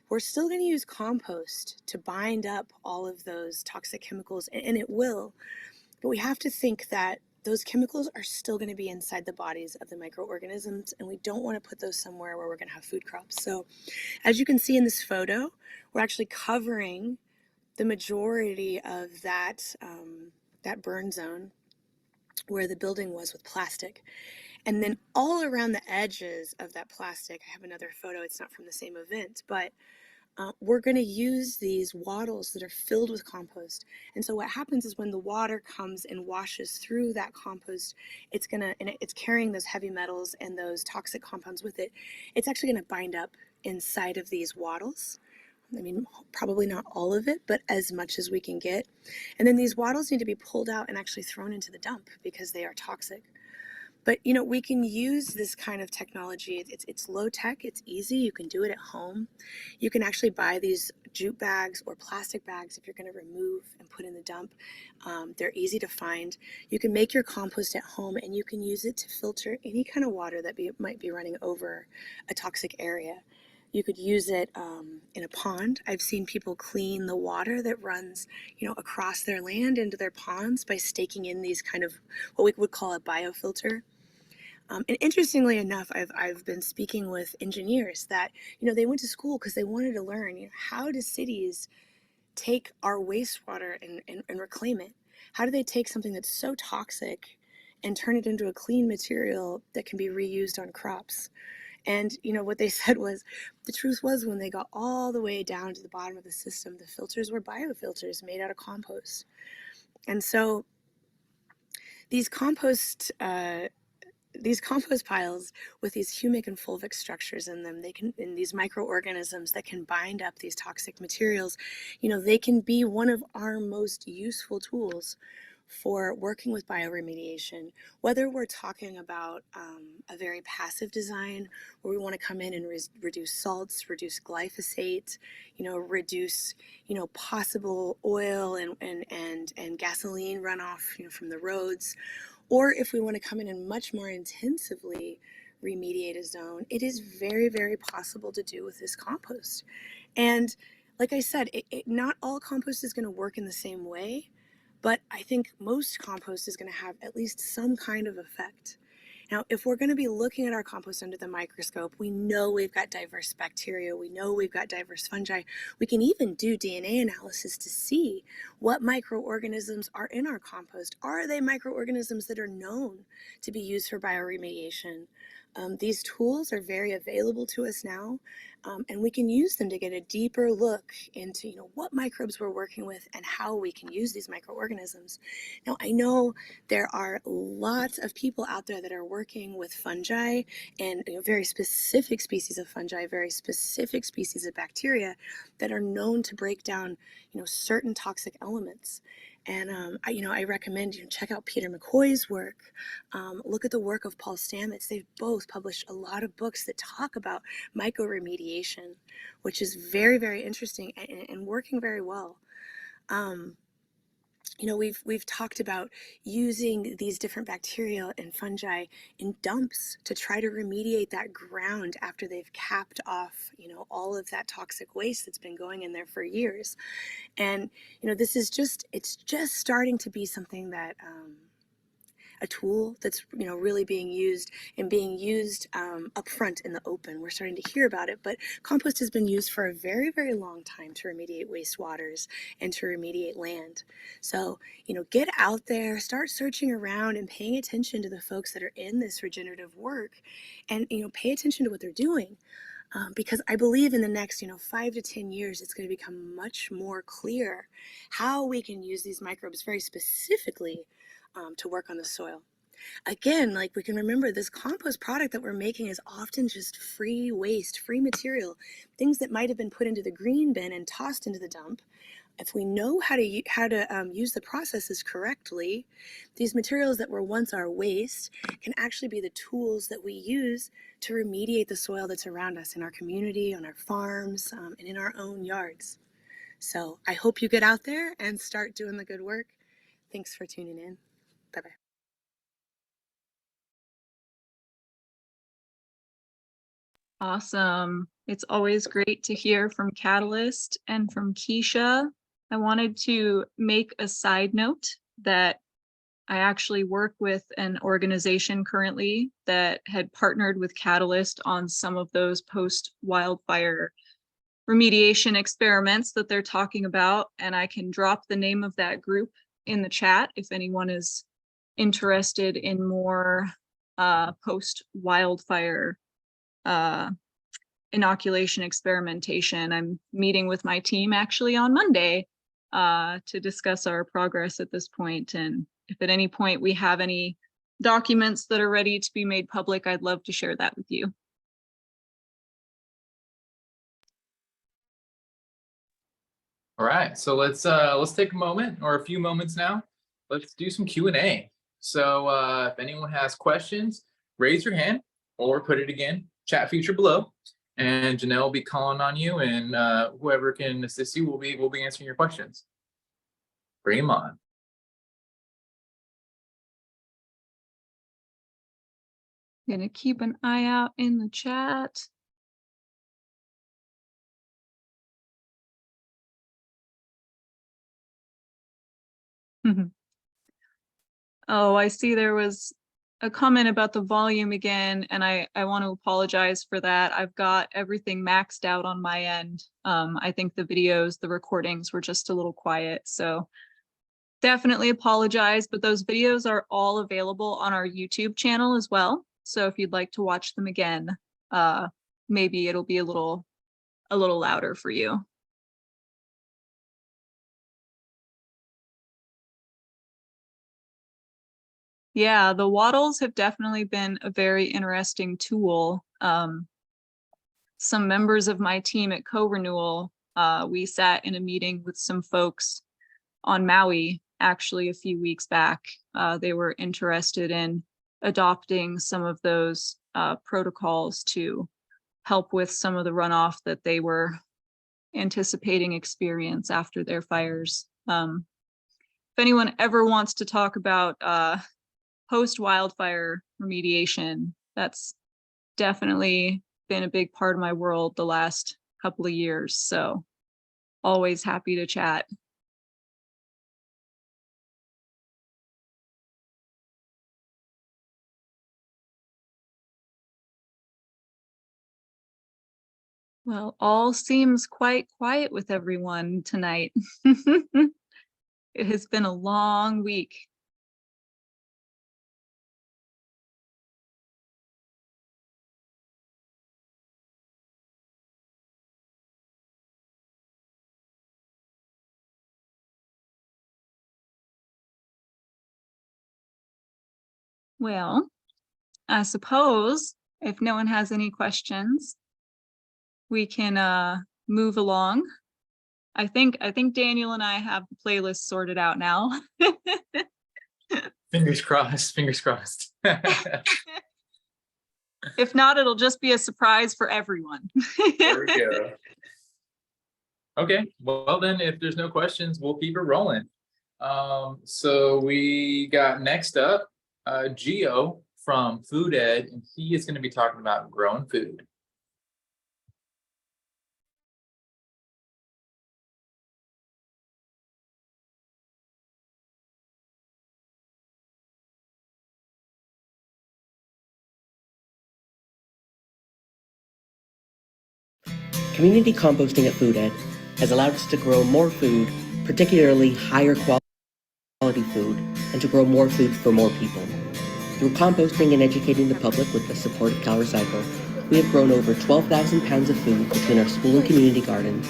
We're still going to use compost to bind up all of those toxic chemicals, and it will. But we have to think that those chemicals are still going to be inside the bodies of the microorganisms, and we don't want to put those somewhere where we're going to have food crops. So as you can see in this photo, we're actually covering the majority of that burn zone where the building was with plastic. And then all around the edges of that plastic, I have another photo, it's not from the same event, but we're going to use these wattles that are filled with compost. And so what happens is when the water comes and washes through that compost, it's carrying those heavy metals and those toxic compounds with it. It's actually going to bind up inside of these wattles. I mean, probably not all of it, but as much as we can get. And then these wattles need to be pulled out and actually thrown into the dump because they are toxic. But, we can use this kind of technology. It's low tech, it's easy, you can do it at home. You can actually buy these jute bags or plastic bags if you're going to remove and put in the dump. They're easy to find. You can make your compost at home, and you can use it to filter any kind of water that might be running over a toxic area. You could use it in a pond. I've seen people clean the water that runs, across their land into their ponds by staking in these kind of what we would call a biofilter. And interestingly enough, I've been speaking with engineers that, they went to school because they wanted to learn, how do cities take our wastewater and reclaim it? How do they take something that's so toxic and turn it into a clean material that can be reused on crops? And, what they said was, the truth was, when they got all the way down to the bottom of the system, the filters were biofilters made out of compost. And so these compost piles with these humic and fulvic structures in them, in these microorganisms that can bind up these toxic materials, they can be one of our most useful tools for working with bioremediation, whether we're talking about a very passive design where we want to come in and reduce salts, reduce glyphosate, reduce, possible oil and gasoline runoff, from the roads, or if we want to come in and much more intensively remediate a zone, it is very, very possible to do with this compost. And like I said, not all compost is going to work in the same way, but I think most compost is going to have at least some kind of effect. Now, if we're going to be looking at our compost under the microscope, we know we've got diverse bacteria, we know we've got diverse fungi. We can even do DNA analysis to see what microorganisms are in our compost. Are they microorganisms that are known to be used for bioremediation? These tools are very available to us now, and we can use them to get a deeper look into, what microbes we're working with and how we can use these microorganisms. Now, I know there are lots of people out there that are working with fungi and very specific species of fungi, very specific species of bacteria that are known to break down, certain toxic elements. And I recommend you check out Peter McCoy's work. Look at the work of Paul Stamets. They've both published a lot of books that talk about mycoremediation, which is very, very interesting and working very well. We've talked about using these different bacteria and fungi in dumps to try to remediate that ground after they've capped off, all of that toxic waste that's been going in there for years. And, this is it's just starting to be something that, a tool that's really being used up front in the open. We're starting to hear about it, but compost has been used for a very, very long time to remediate wastewaters and to remediate land. So get out there, start searching around and paying attention to the folks that are in this regenerative work, and pay attention to what they're doing. Because I believe in the next 5 to 10 years, it's going to become much more clear how we can use these microbes very specifically to work on the soil. Again, like, we can remember, this compost product that we're making is often just free waste, free material, things that might have been put into the green bin and tossed into the dump. If we know how to use the processes correctly, these materials that were once our waste can actually be the tools that we use to remediate the soil that's around us in our community, on our farms, and in our own yards. So I hope you get out there and start doing the good work. Thanks for tuning in. Bye-bye. Awesome. It's always great to hear from Catalyst and from Keisha. I wanted to make a side note that I actually work with an organization currently that had partnered with Catalyst on some of those post-wildfire remediation experiments that they're talking about, and I can drop the name of that group in the chat if anyone is interested in more post-wildfire inoculation experimentation. I'm meeting with my team actually on Monday to discuss our progress at this point. And if at any point we have any documents that are ready to be made public, I'd love to share that with you. All right, so let's take a moment or a few moments now. Let's do some Q&A. So if anyone has questions, raise your hand or put it again, chat feature below, and Janelle will be calling on you, and whoever can assist you will be answering your questions. Bring them on. Gonna keep an eye out in the chat. Oh, I see there was a comment about the volume again, and I want to apologize for that. I've got everything maxed out on my end. I think the videos, the recordings were just a little quiet, so definitely apologize, but those videos are all available on our YouTube channel as well. So if you'd like to watch them again, maybe it'll be a little louder for you. Yeah, the wattles have definitely been a very interesting tool. Some members of my team at Co-Renewal, we sat in a meeting with some folks on Maui actually a few weeks back. They were interested in adopting some of those protocols to help with some of the runoff that they were anticipating experience after their fires. If anyone ever wants to talk about post-wildfire remediation, that's definitely been a big part of my world the last couple of years. So always happy to chat. Well, all seems quite quiet with everyone tonight. It has been a long week. Well, I suppose if no one has any questions, we can move along. I think Daniel and I have the playlist sorted out now. Fingers crossed, fingers crossed. If not, it'll just be a surprise for everyone. There we go. Okay, well then, if there's no questions, we'll keep it rolling. So we got next up, Gio from Food Ed, and he is going to be talking about growing food. Community composting at Food Ed has allowed us to grow more food, particularly higher quality food, and to grow more food for more people. Through composting and educating the public with the support of CalRecycle, we have grown over 12,000 pounds of food between our school and community gardens,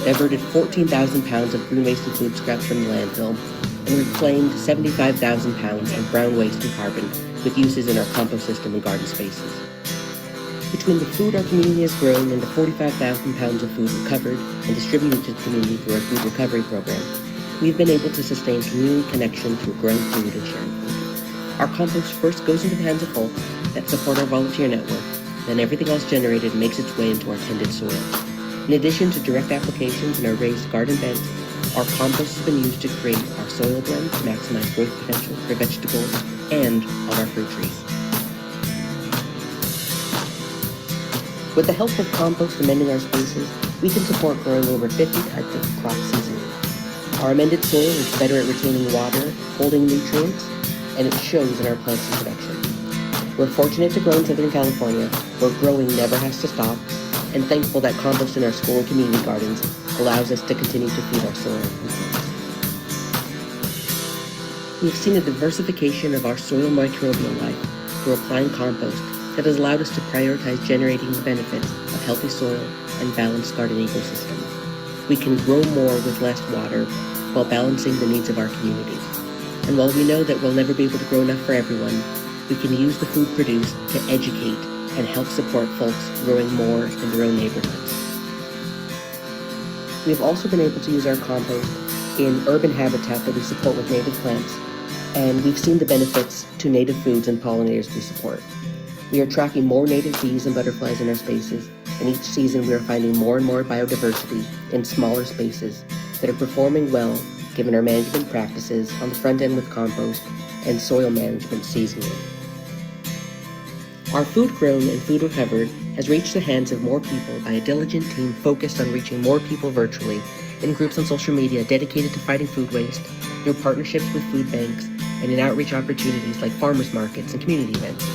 diverted 14,000 pounds of green waste and food scraps from the landfill, and reclaimed 75,000 pounds of brown waste and carbon with uses in our compost system and garden spaces. Between the food our community has grown and the 45,000 pounds of food recovered and distributed to the community through our food recovery program, we've been able to sustain community connection through growing food and sharing food. Our compost first goes into the hands of folks that support our volunteer network, then everything else generated makes its way into our tended soil. In addition to direct applications in our raised garden beds, our compost has been used to create our soil blend to maximize growth potential for vegetables and on our fruit trees. With the help of compost amending our spaces, we can support growing over 50 types of crops seasonally. Our amended soil is better at retaining water, holding nutrients, and it shows in our plants in production. We're fortunate to grow in Southern California, where growing never has to stop, and thankful that compost in our school and community gardens allows us to continue to feed our soil and plants. We've seen a diversification of our soil microbial life through applying compost that has allowed us to prioritize generating the benefits of healthy soil and balanced garden ecosystems. We can grow more with less water while balancing the needs of our community. And while we know that we'll never be able to grow enough for everyone, we can use the food produced to educate and help support folks growing more in their own neighborhoods. We have also been able to use our compost in urban habitat that we support with native plants, and we've seen the benefits to native foods and pollinators we support. We are tracking more native bees and butterflies in our spaces, and each season we are finding more and more biodiversity in smaller spaces that are performing well given our management practices on the front end with compost and soil management seasonally. Our food grown and food recovered has reached the hands of more people by a diligent team focused on reaching more people virtually in groups on social media dedicated to fighting food waste, through partnerships with food banks, and in outreach opportunities like farmers markets and community events.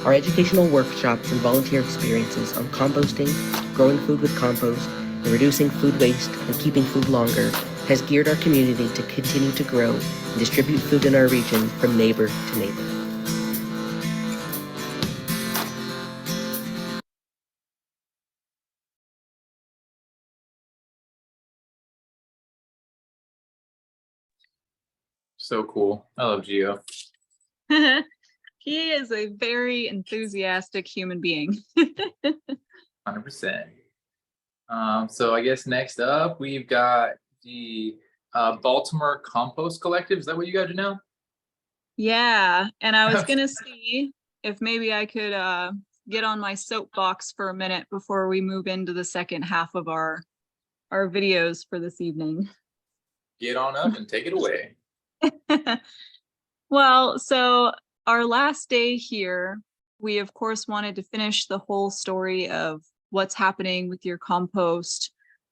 Our educational workshops and volunteer experiences on composting, growing food with compost, and reducing food waste and keeping food longer has geared our community to continue to grow and distribute food in our region from neighbor to neighbor. So cool. I love Gio. He is a very enthusiastic human being. 100%. So I guess next up we've got the Baltimore Compost Collective. Is that what you guys know? Yeah, and I was gonna see if maybe I could get on my soapbox for a minute before we move into the second half of our videos for this evening. Get on up and take it away. Well, so our last day here, we of course wanted to finish the whole story of what's happening with your compost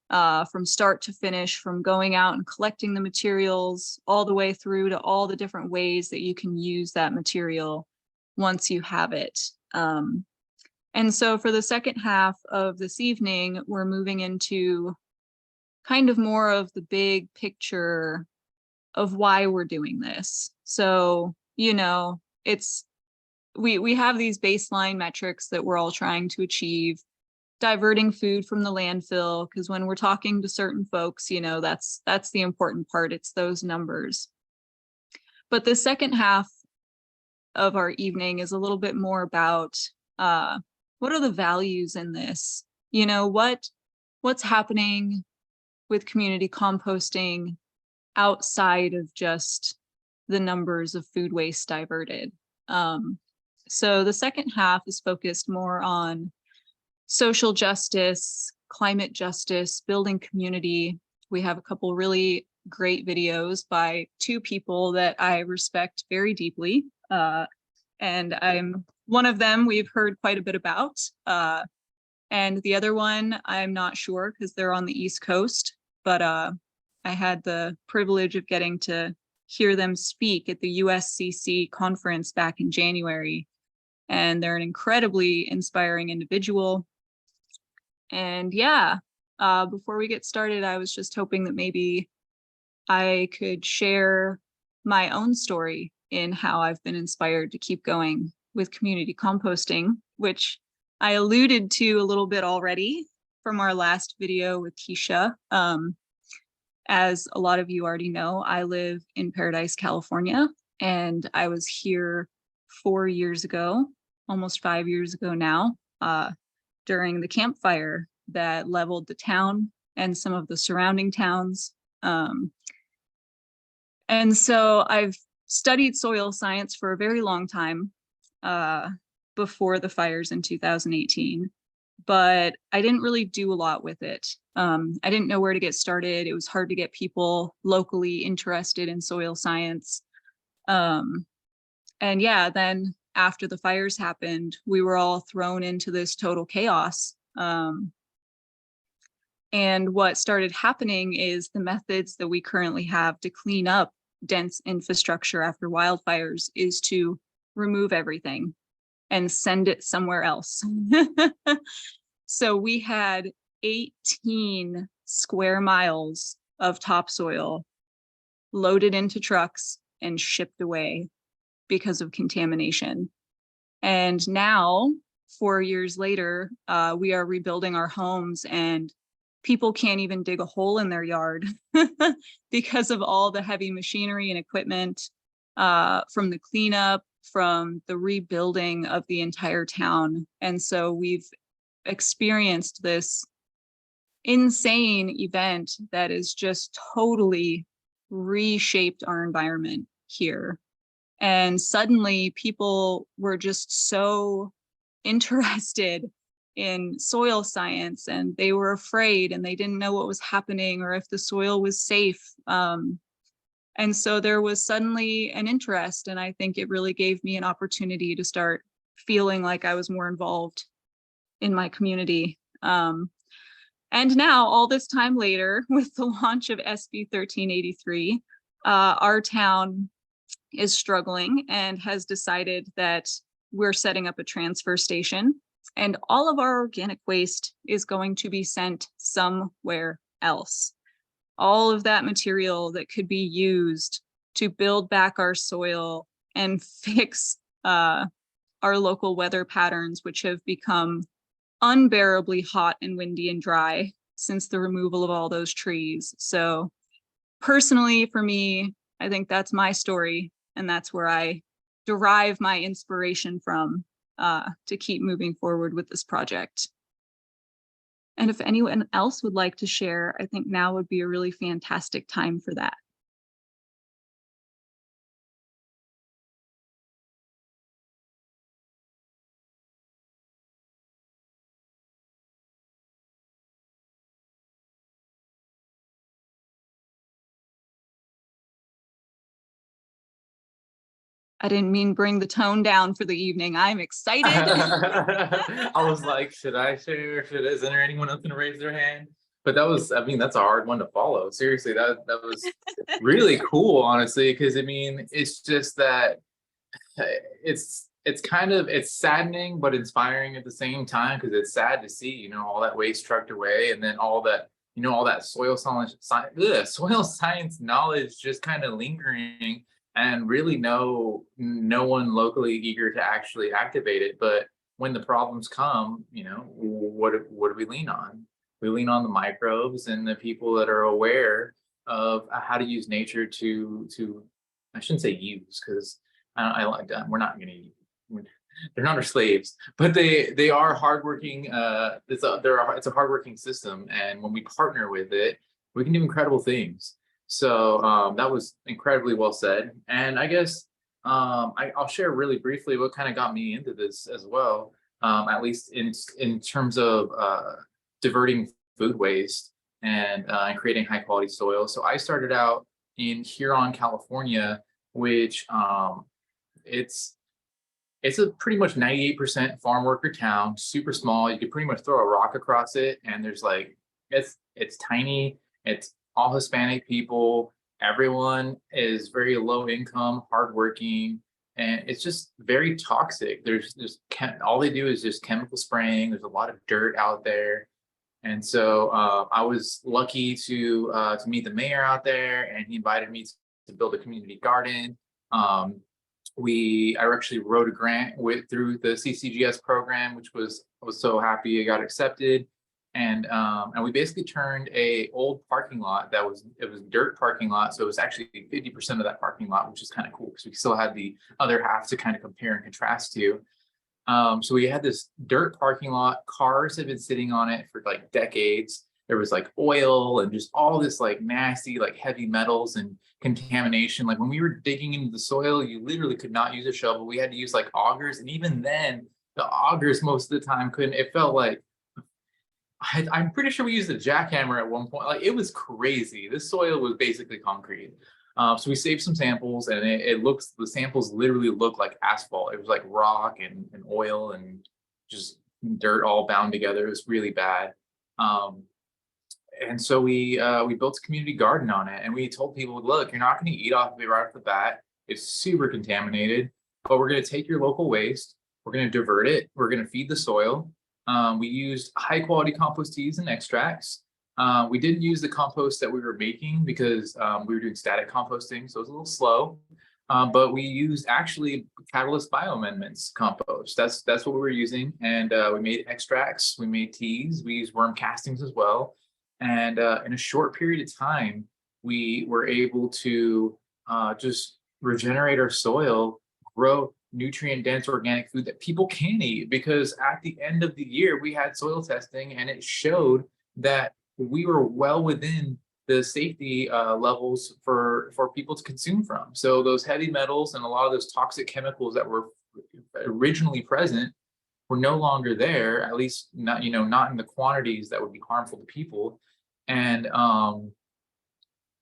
from start to finish, from going out and collecting the materials all the way through to all the different ways that you can use that material once you have it. And so for the second half of this evening, we're moving into kind of more of the big picture of why we're doing this. So, you know, it's we have these baseline metrics that we're all trying to achieve, diverting food from the landfill, because when we're talking to certain folks, you know, that's the important part. It's those numbers. But the second half of our evening is a little bit more about what are the values in this? You know, what's happening with community composting outside of just the numbers of food waste diverted. So the second half is focused more on social justice, climate justice, building community. We have a couple really great videos by two people that I respect very deeply. And I'm one of them we've heard quite a bit about. And the other one, I'm not sure because they're on the East Coast, but I had the privilege of getting to hear them speak at the USCC conference back in January. And they're an incredibly inspiring individual. And yeah, before we get started, I was just hoping that maybe I could share my own story in how I've been inspired to keep going with community composting, which I alluded to a little bit already from our last video with Keisha. As a lot of you already know, I live in Paradise, California, and I was here 4 years ago, almost 5 years ago now, during the campfire that leveled the town and some of the surrounding towns. And so I've studied soil science for a very long time before the fires in 2018, but I didn't really do a lot with it. I didn't know where to get started. It was hard to get people locally interested in soil science. And yeah, then after the fires happened, we were all thrown into this total chaos. And what started happening is the methods that we currently have to clean up dense infrastructure after wildfires is to remove everything and send it somewhere else. So we had 18 square miles of topsoil loaded into trucks and shipped away because of contamination. And now, 4 years later, we are rebuilding our homes and people can't even dig a hole in their yard because of all the heavy machinery and equipment from the cleanup, from the rebuilding of the entire town. And so we've experienced this insane event that has just totally reshaped our environment here. And suddenly people were just so interested in soil science, and they were afraid and they didn't know what was happening or if the soil was safe. And so there was suddenly an interest, and I think it really gave me an opportunity to start feeling like I was more involved in my community. And now, all this time later, with the launch of SB 1383, our town is struggling and has decided that we're setting up a transfer station, and all of our organic waste is going to be sent somewhere else. All of that material that could be used to build back our soil and fix our local weather patterns, which have become unbearably hot and windy and dry since the removal of all those trees. So personally, for me, I think that's my story, and that's where I derive my inspiration from to keep moving forward with this project. And if anyone else would like to share, I think now would be a really fantastic time for that. I didn't mean bring the tone down for the evening. I'm excited. I was like, should I share? Is there anyone else gonna raise their hand? But that was, I mean, that's a hard one to follow. Seriously, that was really cool, honestly, because I mean, it's just that it's kind of, it's saddening but inspiring at the same time, because it's sad to see, you know, all that waste trucked away, and then all that, you know, all that soil science knowledge just kind of lingering, and really no one locally eager to actually activate it. But when the problems come, you know, what do we lean on? We lean on the microbes and the people that are aware of how to use nature to I shouldn't say use, because I like that. We're not going to. They're not our slaves, but they are hardworking. It's a hardworking system, and when we partner with it, we can do incredible things. So that was incredibly well said. And I guess I'll share really briefly what kind of got me into this as well. At least in terms of diverting food waste and creating high quality soil. So I started out in Huron, California, which it's a pretty much 98% farm worker town, super small. You could pretty much throw a rock across it, and there's like it's tiny. It's all Hispanic people. Everyone is very low income, hardworking, and it's just very toxic. There's all they do is just chemical spraying. There's a lot of dirt out there, and so I was lucky to meet the mayor out there, and he invited me to build a community garden. I actually wrote a grant through the CCGS program, which I was so happy I got accepted. And we basically turned a old parking lot it was dirt parking lot. So it was actually 50% of that parking lot, which is kind of cool because we still had the other half to kind of compare and contrast to. So we had this dirt parking lot. Cars had been sitting on it for like decades. There was like oil and just all this like nasty, like heavy metals and contamination. Like when we were digging into the soil, you literally could not use a shovel. We had to use like augers. And even then, the augers most of the time couldn't. It felt like, I'm pretty sure we used a jackhammer at one point. Like it was crazy. This soil was basically concrete. So we saved some samples, and the samples literally look like asphalt. It was like rock and oil and just dirt all bound together. It was really bad. And so we built a community garden on it, and we told people, look, you're not going to eat off of it right off the bat. It's super contaminated, but we're going to take your local waste. We're going to divert it. We're going to feed the soil. We used high quality compost teas and extracts. We didn't use the compost that we were making because we were doing static composting, so it was a little slow. But we used actually Catalyst Bioamendments compost. That's what we were using, and we made extracts. We made teas. We used worm castings as well. And in a short period of time, we were able to just regenerate our soil, grow nutrient-dense organic food that people can eat. Because at the end of the year, we had soil testing, and it showed that we were well within the safety levels for people to consume from. So those heavy metals and a lot of those toxic chemicals that were originally present were no longer there, at least not in the quantities that would be harmful to people. And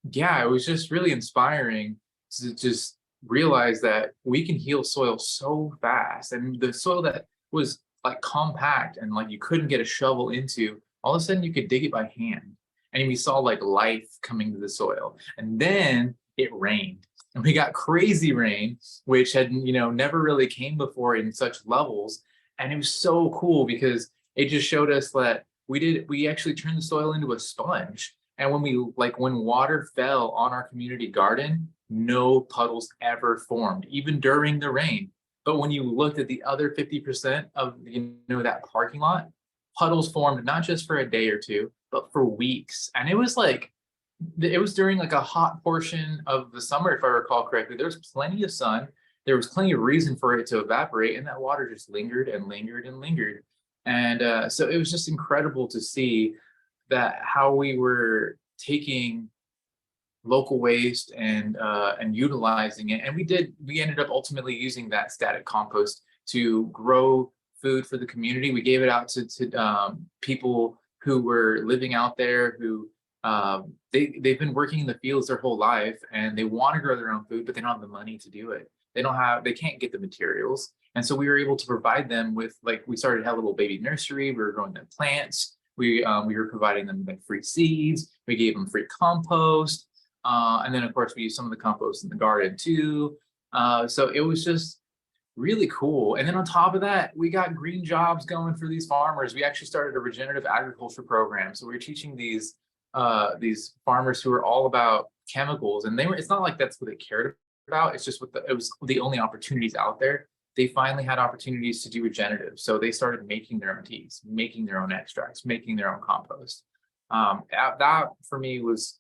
yeah, it was just really inspiring to just realize that we can heal soil so fast. And the soil that was like compact and like you couldn't get a shovel into, all of a sudden you could dig it by hand. And we saw like life coming to the soil. And then it rained. And we got crazy rain, which had never really came before in such levels. And it was so cool because it just showed us that we actually turned the soil into a sponge. And when water fell on our community garden, no puddles ever formed, even during the rain. But when you looked at the other 50% of that parking lot, puddles formed not just for a day or two, but for weeks. And it was during like a hot portion of the summer, if I recall correctly. There was plenty of sun. There was plenty of reason for it to evaporate, and that water just lingered and lingered and lingered. And so it was just incredible to see that how we were taking local waste and utilizing it. And we ended up ultimately using that static compost to grow food for the community. We gave it out to people who were living out there who they've been working in the fields their whole life, and they want to grow their own food, but they don't have the money to do it. They can't get the materials. And so we were able to provide them with, we started to have a little baby nursery. We were growing them plants. We were providing them with free seeds. We gave them free compost. And then of course we used some of the compost in the garden too. So it was just really cool. And then on top of that, we got green jobs going for these farmers. We actually started a regenerative agriculture program. So we were teaching these farmers who are all about chemicals, and it's not like that's what they cared about. It's just it was the only opportunities out there. They finally had opportunities to do regenerative. So they started making their own teas, making their own extracts, making their own compost. That for me was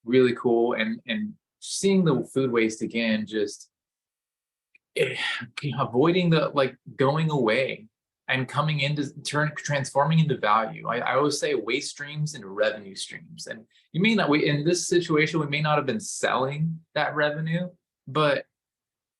really cool. And seeing the food waste again, just avoiding the going away and coming into transforming into value. I always say waste streams and revenue streams. And you may not, in this situation, we may not have been selling that revenue, but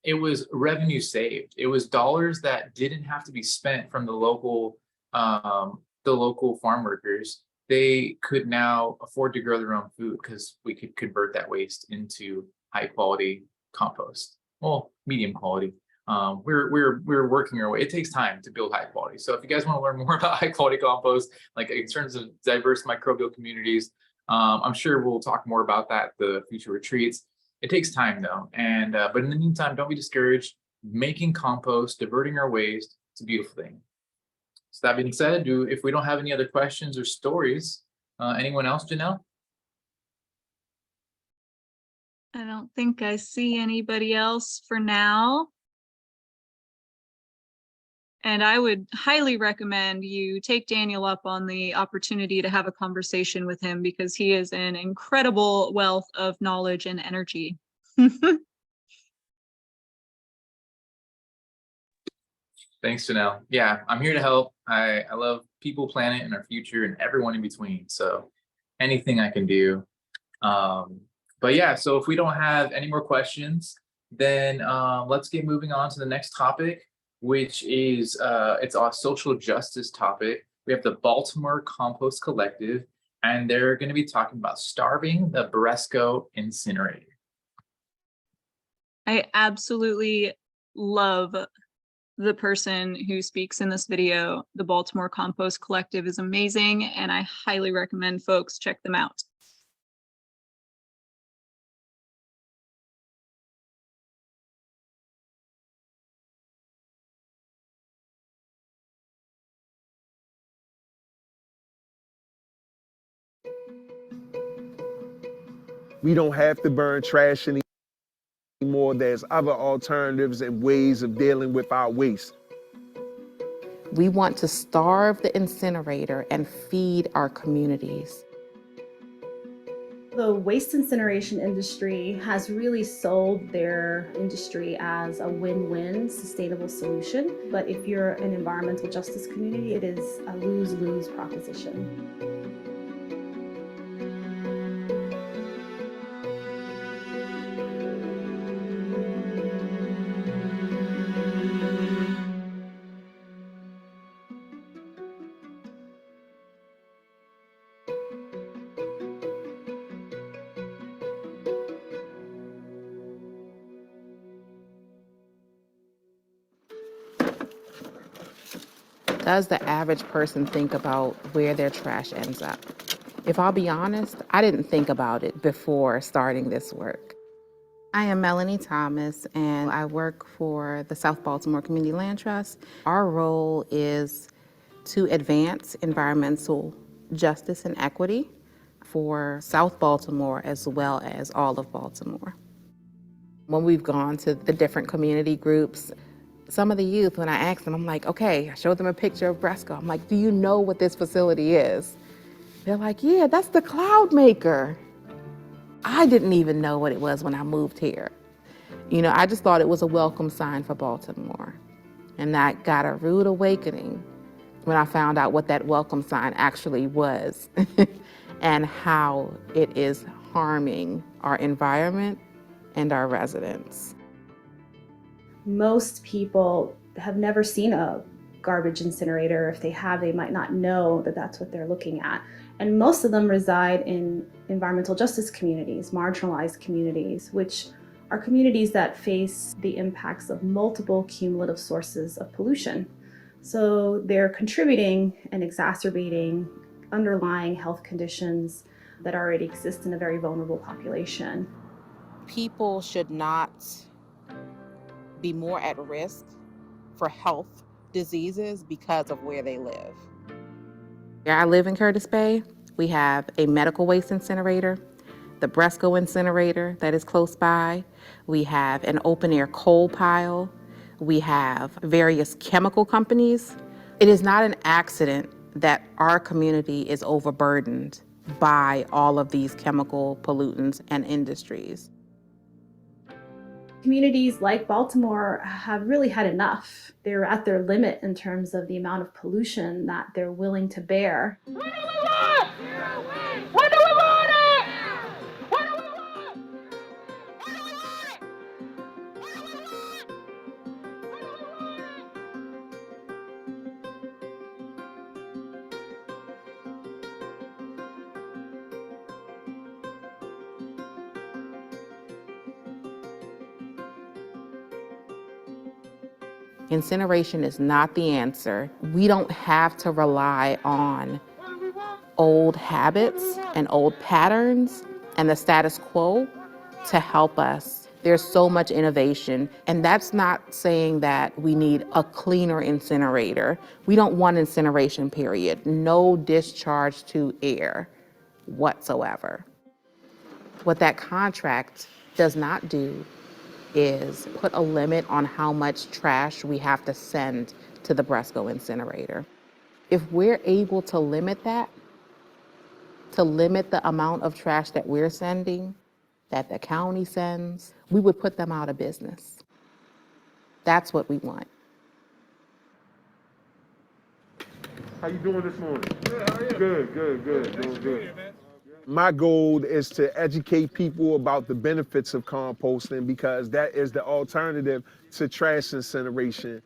it was revenue saved. It was dollars that didn't have to be spent from the local farm workers. They could now afford to grow their own food because we could convert that waste into high quality compost. Well, medium quality. We're working our way. It takes time to build high quality. So if you guys want to learn more about high quality compost, like in terms of diverse microbial communities, I'm sure we'll talk more about that at the future retreats. It takes time though, and but in the meantime, don't be discouraged. Making compost, diverting our waste, it's a beautiful thing. So that being said, if we don't have any other questions or stories, anyone else, Janelle? I don't think I see anybody else for now. And I would highly recommend you take Daniel up on the opportunity to have a conversation with him because he is an incredible wealth of knowledge and energy. Thanks, Janelle. Yeah, I'm here to help. I love people, planet, and our future, and everyone in between. So anything I can do. But yeah, so if we don't have any more questions, then let's get moving on to the next topic, which is it's a social justice topic. We have the Baltimore Compost Collective, and they're going to be talking about starving the Bresco Incinerator. I absolutely love the person who speaks in this video. The Baltimore Compost Collective is amazing, and I highly recommend folks check them out. We don't have to burn trash anymore. There's other alternatives and ways of dealing with our waste. We want to starve the incinerator and feed our communities. The waste incineration industry has really sold their industry as a win-win sustainable solution. But if you're an environmental justice community, it is a lose-lose proposition. Does the average person think about where their trash ends up? If I'll be honest, I didn't think about it before starting this work. I am Melanie Thomas, and I work for the South Baltimore Community Land Trust. Our role is to advance environmental justice and equity for South Baltimore as well as all of Baltimore. When we've gone to the different community groups, some of the youth, when I ask them, I'm like, okay, I showed them a picture of Bresco. I'm like, do you know what this facility is? They're like, yeah, that's the cloud maker. I didn't even know what it was when I moved here. You know, I just thought it was a welcome sign for Baltimore. And I got a rude awakening when I found out what that welcome sign actually was and how it is harming our environment and our residents. Most people have never seen a garbage incinerator. If they have, they might not know that that's what they're looking at. And most of them reside in environmental justice communities, marginalized communities, which are communities that face the impacts of multiple cumulative sources of pollution. So they're contributing and exacerbating underlying health conditions that already exist in a very vulnerable population. People should not be more at risk for health diseases because of where they live. I live in Curtis Bay. We have a medical waste incinerator, the Bresco incinerator that is close by. We have an open air coal pile. We have various chemical companies. It is not an accident that our community is overburdened by all of these chemical pollutants and industries. Communities like Baltimore have really had enough. They're at their limit in terms of the amount of pollution that they're willing to bear. Incineration is not the answer. We don't have to rely on old habits and old patterns and the status quo to help us. There's so much innovation, and that's not saying that we need a cleaner incinerator. We don't want incineration, period. No discharge to air whatsoever. What that contract does not do is put a limit on how much trash we have to send to the Bresco incinerator. If we're able to limit that, to limit the amount of trash that we're sending, that the county sends, we would put them out of business. That's what we want. How you doing this morning? Good, how are you? Good. Doing good. My goal is to educate people about the benefits of composting because that is the alternative to trash incineration.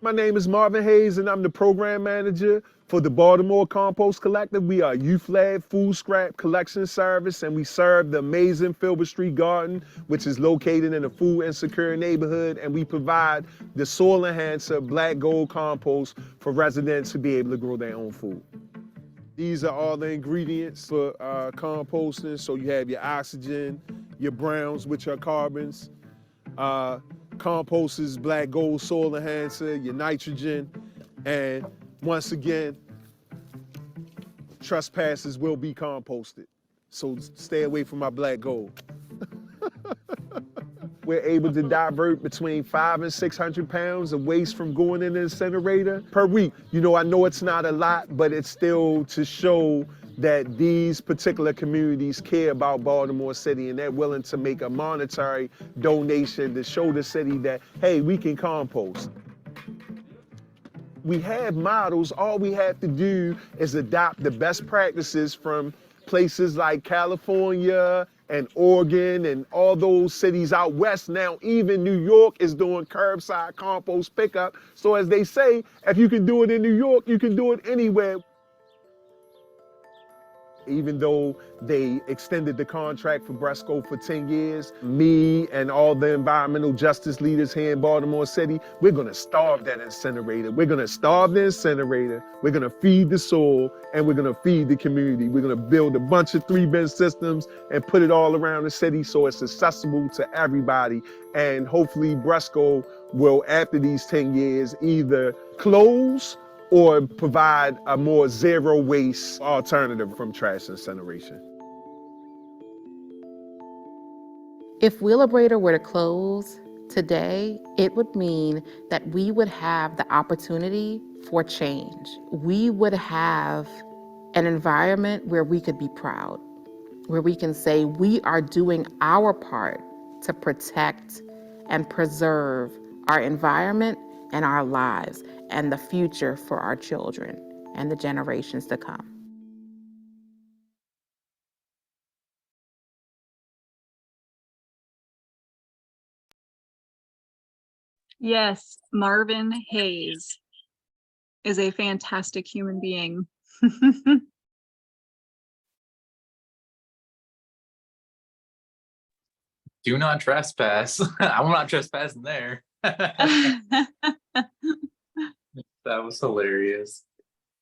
My name is Marvin Hayes and I'm the program manager for the Baltimore Compost Collective. We are a youth-led food scrap collection service and we serve the amazing Filbert Street Garden, which is located in a food insecure neighborhood, and we provide the soil enhancer black gold compost for residents to be able to grow their own food. These are all the ingredients for composting. So you have your oxygen, your browns, which are carbons, compost is black gold soil enhancer, your nitrogen, and once again, trespassers will be composted. So stay away from my black gold. We're able to divert between 500 and 600 pounds of waste from going in the incinerator per week. You know, I know it's not a lot, but it's still to show that these particular communities care about Baltimore City and they're willing to make a monetary donation to show the city that, hey, we can compost. We have models. All we have to do is adopt the best practices from places like California and Oregon and all those cities out west. Now, even New York is doing curbside compost pickup. So as they say, if you can do it in New York, you can do it anywhere. Even though they extended the contract for Bresco for 10 years, me and all the environmental justice leaders here in Baltimore City, we're gonna starve that incinerator. We're gonna starve the incinerator, we're gonna feed the soil, and we're gonna feed the community. We're gonna build a bunch of 3-bin systems and put it all around the city so it's accessible to everybody. And hopefully Bresco will, after these 10 years, either close or provide a more zero waste alternative from trash incineration. If Wheelabrator were to close today, it would mean that we would have the opportunity for change. We would have an environment where we could be proud, where we can say we are doing our part to protect and preserve our environment and our lives and the future for our children and the generations to come. Yes, Marvin Hayes is a fantastic human being. Do not trespass. I'm not trespassing there. That was hilarious.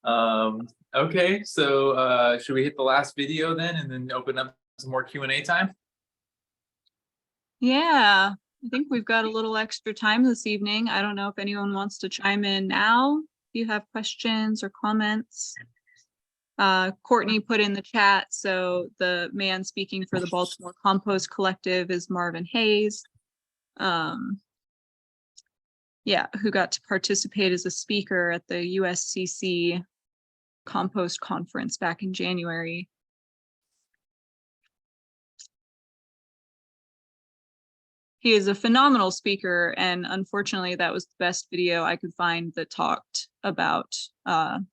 Okay, so should we hit the last video then and then open up some more Q&A time? Yeah, I think we've got a little extra time this evening. I don't know if anyone wants to chime in now. If you have questions or comments. Courtney put in the chat, so the man speaking for the Baltimore Compost Collective is Marvin Hayes. Yeah, who got to participate as a speaker at the USCC Compost Conference back in January. he is a phenomenal speaker, and unfortunately that was the best video I could find that talked about the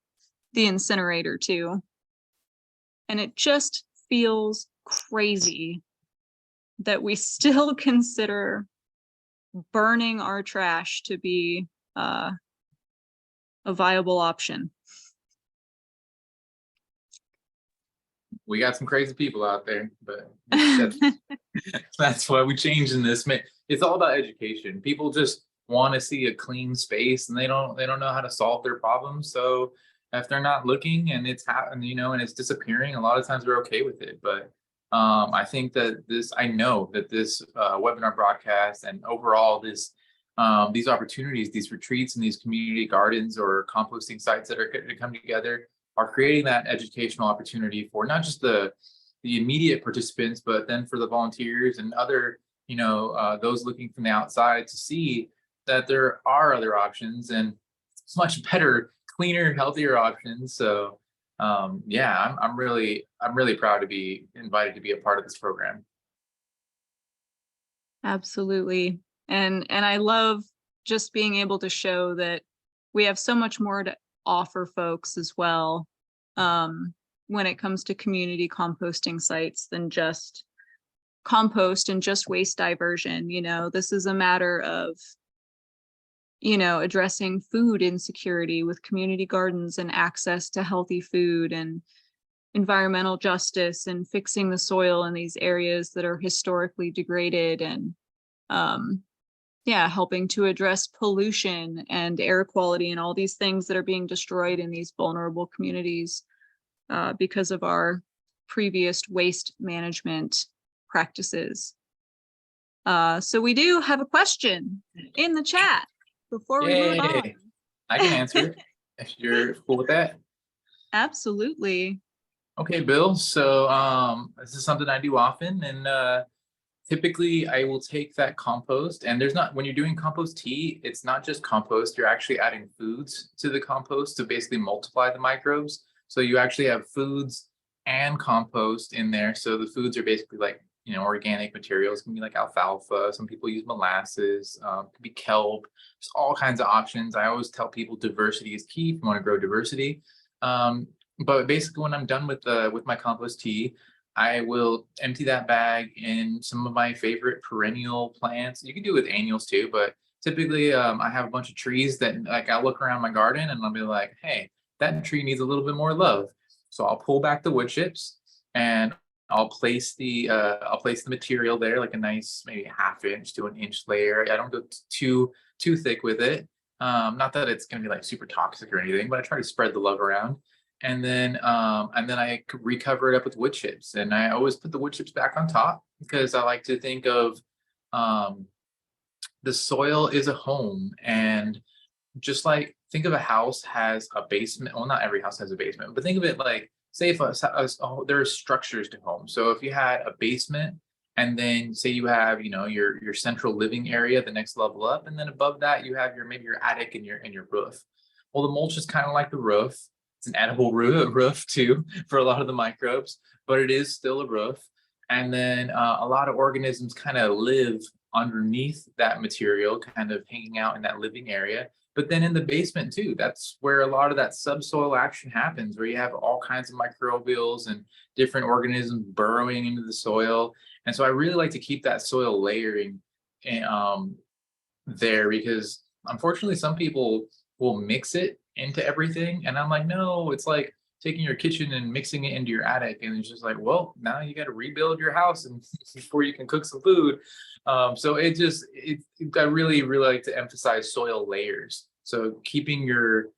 incinerator too. And it just feels crazy that we still consider burning our trash to be a viable option. We got some crazy people out there, but that's why we changed in this. It's all about education. People just want to see a clean space, and they don't know how to solve their problems. So if they're not looking and it's happening, and it's disappearing, a lot of times we're okay with it. But I think that I know that this webinar broadcast and overall these opportunities, these retreats and these community gardens or composting sites that are going to come together are creating that educational opportunity for not just the immediate participants, but then for the volunteers and other, those looking from the outside to see that there are other options and it's much better, cleaner, healthier options. So yeah, I'm really proud to be invited to be a part of this program. Absolutely. And I love just being able to show that we have so much more to offer folks as well when it comes to community composting sites than just compost and just waste diversion. This is a matter of addressing food insecurity with community gardens and access to healthy food, and environmental justice and fixing the soil in these areas that are historically degraded, and helping to address pollution and air quality and all these things that are being destroyed in these vulnerable communities because of our previous waste management practices. So we do have a question in the chat before we move on. I can answer it if you're cool with that. Absolutely. Okay, Bill. So this is something I do often, and typically I will take that compost, and when you're doing compost tea, it's not just compost, you're actually adding foods to the compost to basically multiply the microbes. So you actually have foods and compost in there. So the foods are basically like, organic materials. It can be like alfalfa. Some people use molasses, it could be kelp. There's all kinds of options. I always tell people diversity is key if you want to grow diversity. But basically when I'm done with my compost tea, I will empty that bag in some of my favorite perennial plants. You can do it with annuals too, but typically I have a bunch of trees that I look around my garden and I'll be like, hey, that tree needs a little bit more love. So I'll pull back the wood chips and I'll place the material there, like a nice maybe 1/2 inch to 1 inch layer. I don't go too thick with it. Not that it's gonna be like super toxic or anything, but I try to spread the love around. And then I recover it up with wood chips, and I always put the wood chips back on top because I like to think of the soil is a home, and just like think of a house has a basement. Well, not every house has a basement, but think of it like, say if there are structures to home. So if you had a basement, and then say you have your central living area, the next level up, and then above that you have maybe your attic and your roof. Well, the mulch is kind of like the roof. It's an edible roof too for a lot of the microbes, but it is still a roof. And then a lot of organisms kind of live underneath that material, kind of hanging out in that living area. But then in the basement too, that's where a lot of that subsoil action happens, where you have all kinds of microbials and different organisms burrowing into the soil. And so I really like to keep that soil layering there, because unfortunately some people will mix it into everything. And I'm like, no, it's like taking your kitchen and mixing it into your attic. And it's just like, well, now you got to rebuild your house and before you can cook some food. So I really like to emphasize soil layers. So keeping your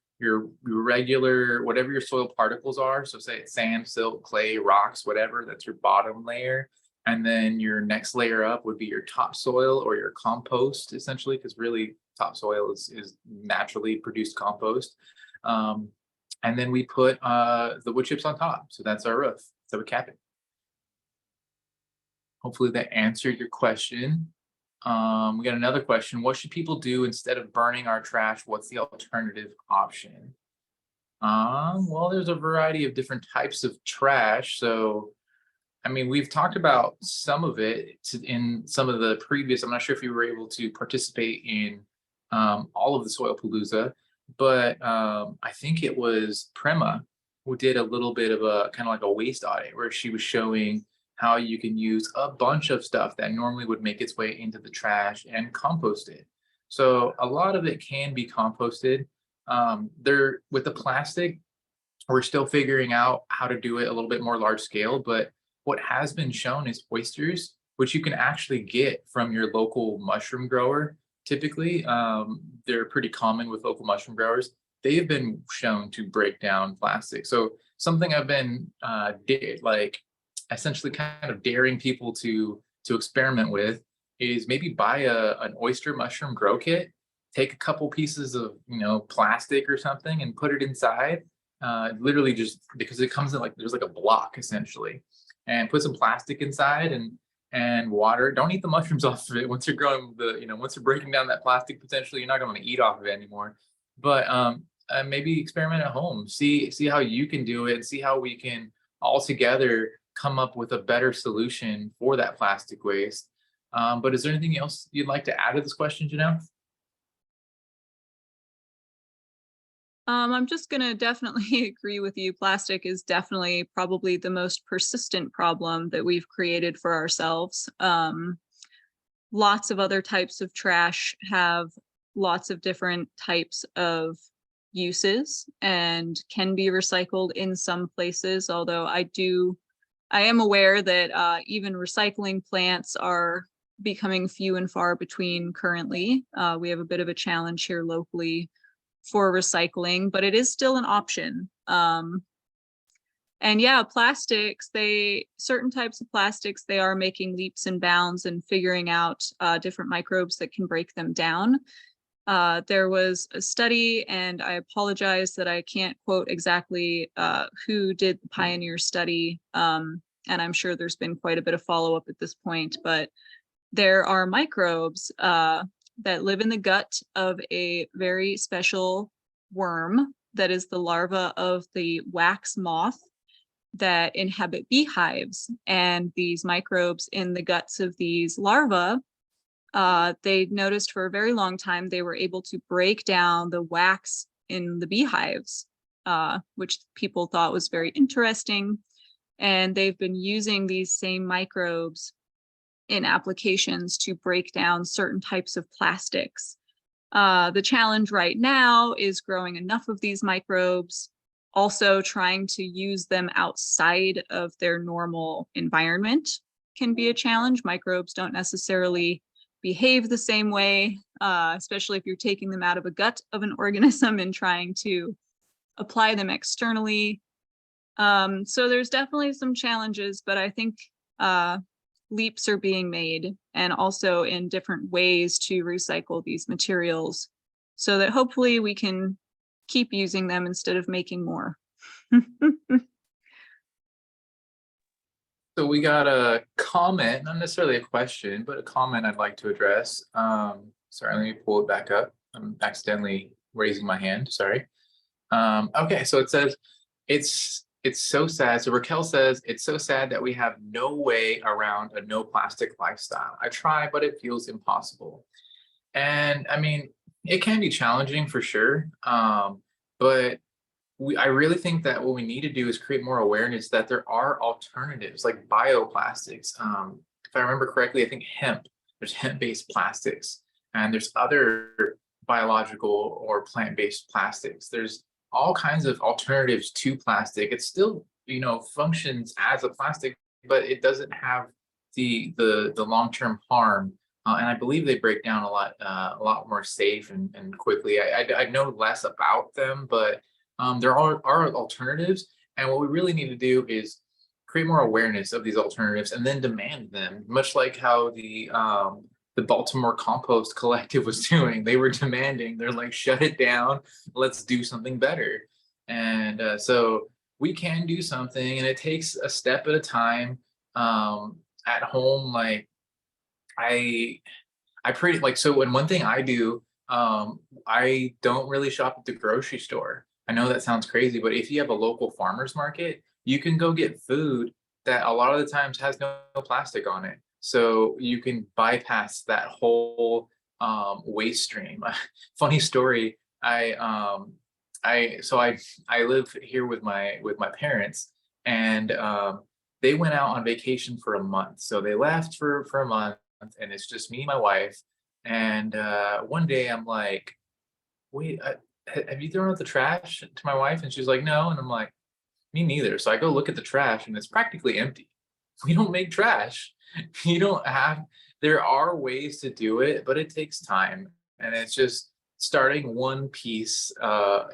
regular, whatever your soil particles are. So say it's sand, silt, clay, rocks, whatever, that's your bottom layer. And then your next layer up would be your topsoil or your compost, essentially, because really topsoil is naturally produced compost. And then we put the wood chips on top. So that's our roof. So we cap it. Hopefully that answered your question. We got another question. What should people do instead of burning our trash? What's the alternative option? Well, there's a variety of different types of trash. So, I mean, we've talked about some of it in some of the previous, I'm not sure if you were able to participate in all of the SoilPalooza, but I think it was Prema who did a little bit of a kind of like a waste audit where she was showing how you can use a bunch of stuff that normally would make its way into the trash and compost it. So a lot of it can be composted. There with the plastic, we're still figuring out how to do it a little bit more large scale, but what has been shown is oysters, which you can actually get from your local mushroom grower. Typically, they're pretty common with local mushroom growers. They have been shown to break down plastic. So something I've been like essentially kind of daring people to experiment with is maybe buy an oyster mushroom grow kit, take a couple pieces of plastic or something and put it inside. Literally just because it comes in like there's like a block essentially, and put some plastic inside and water. Don't eat the mushrooms off of it once you're growing once you're breaking down that plastic. Potentially you're not going to eat off of it anymore. But maybe experiment at home. See how you can do it and see how we can all together come up with a better solution for that plastic waste. But is there anything else you'd like to add to this question, Janelle? I'm just going to definitely agree with you. Plastic is definitely probably the most persistent problem that we've created for ourselves. Lots of other types of trash have lots of different types of uses and can be recycled in some places, although I am aware that even recycling plants are becoming few and far between currently. We have a bit of a challenge here locally for recycling, but it is still an option. And yeah, plastics, certain types of plastics, they are making leaps and bounds and figuring out different microbes that can break them down. There was a study, and I apologize that I can't quote exactly who did the pioneer study, and I'm sure there's been quite a bit of follow-up at this point, but there are microbes that live in the gut of a very special worm that is the larva of the wax moth that inhabit beehives. And these microbes in the guts of these larvae, they noticed for a very long time they were able to break down the wax in the beehives, which people thought was very interesting. And they've been using these same microbes in applications to break down certain types of plastics. The challenge right now is growing enough of these microbes, also trying to use them outside of their normal environment can be a challenge. Microbes don't necessarily behave the same way, especially if you're taking them out of a gut of an organism and trying to apply them externally. So there's definitely some challenges, but I think leaps are being made, and also in different ways to recycle these materials so that hopefully we can keep using them instead of making more. So we got a comment, not necessarily a question, but a comment I'd like to address. Sorry, let me pull it back up. I'm accidentally raising my hand, sorry. Okay, so it says, it's so sad. So Raquel says, it's so sad that we have no way around a no plastic lifestyle. I try, but it feels impossible. And I mean, it can be challenging for sure. But I really think that what we need to do is create more awareness that there are alternatives like bioplastics. If I remember correctly, I think there's hemp-based plastics, and there's other biological or plant-based plastics. There's all kinds of alternatives to plastic. It still, functions as a plastic, but it doesn't have the long-term harm. And I believe they break down a lot more safe and quickly. I know less about them, but there are alternatives. And what we really need to do is create more awareness of these alternatives and then demand them, much like how the Baltimore Compost Collective was doing. They were demanding, they're like, shut it down, let's do something better. And so we can do something, and it takes a step at a time. At home, like I pretty like, so when one thing I do, I don't really shop at the grocery store. I know that sounds crazy, but if you have a local farmer's market, you can go get food that a lot of the times has no plastic on it. So you can bypass that whole waste stream. Funny story. I live here with my parents, and they went out on vacation for a month. So they left for a month, and it's just me and my wife. And one day I'm like, wait, have you thrown out the trash, to my wife? And she's like, no. And I'm like, me neither. So I go look at the trash, and it's practically empty. We don't make trash. You don't have, there are ways to do it, but it takes time. And it's just starting one piece.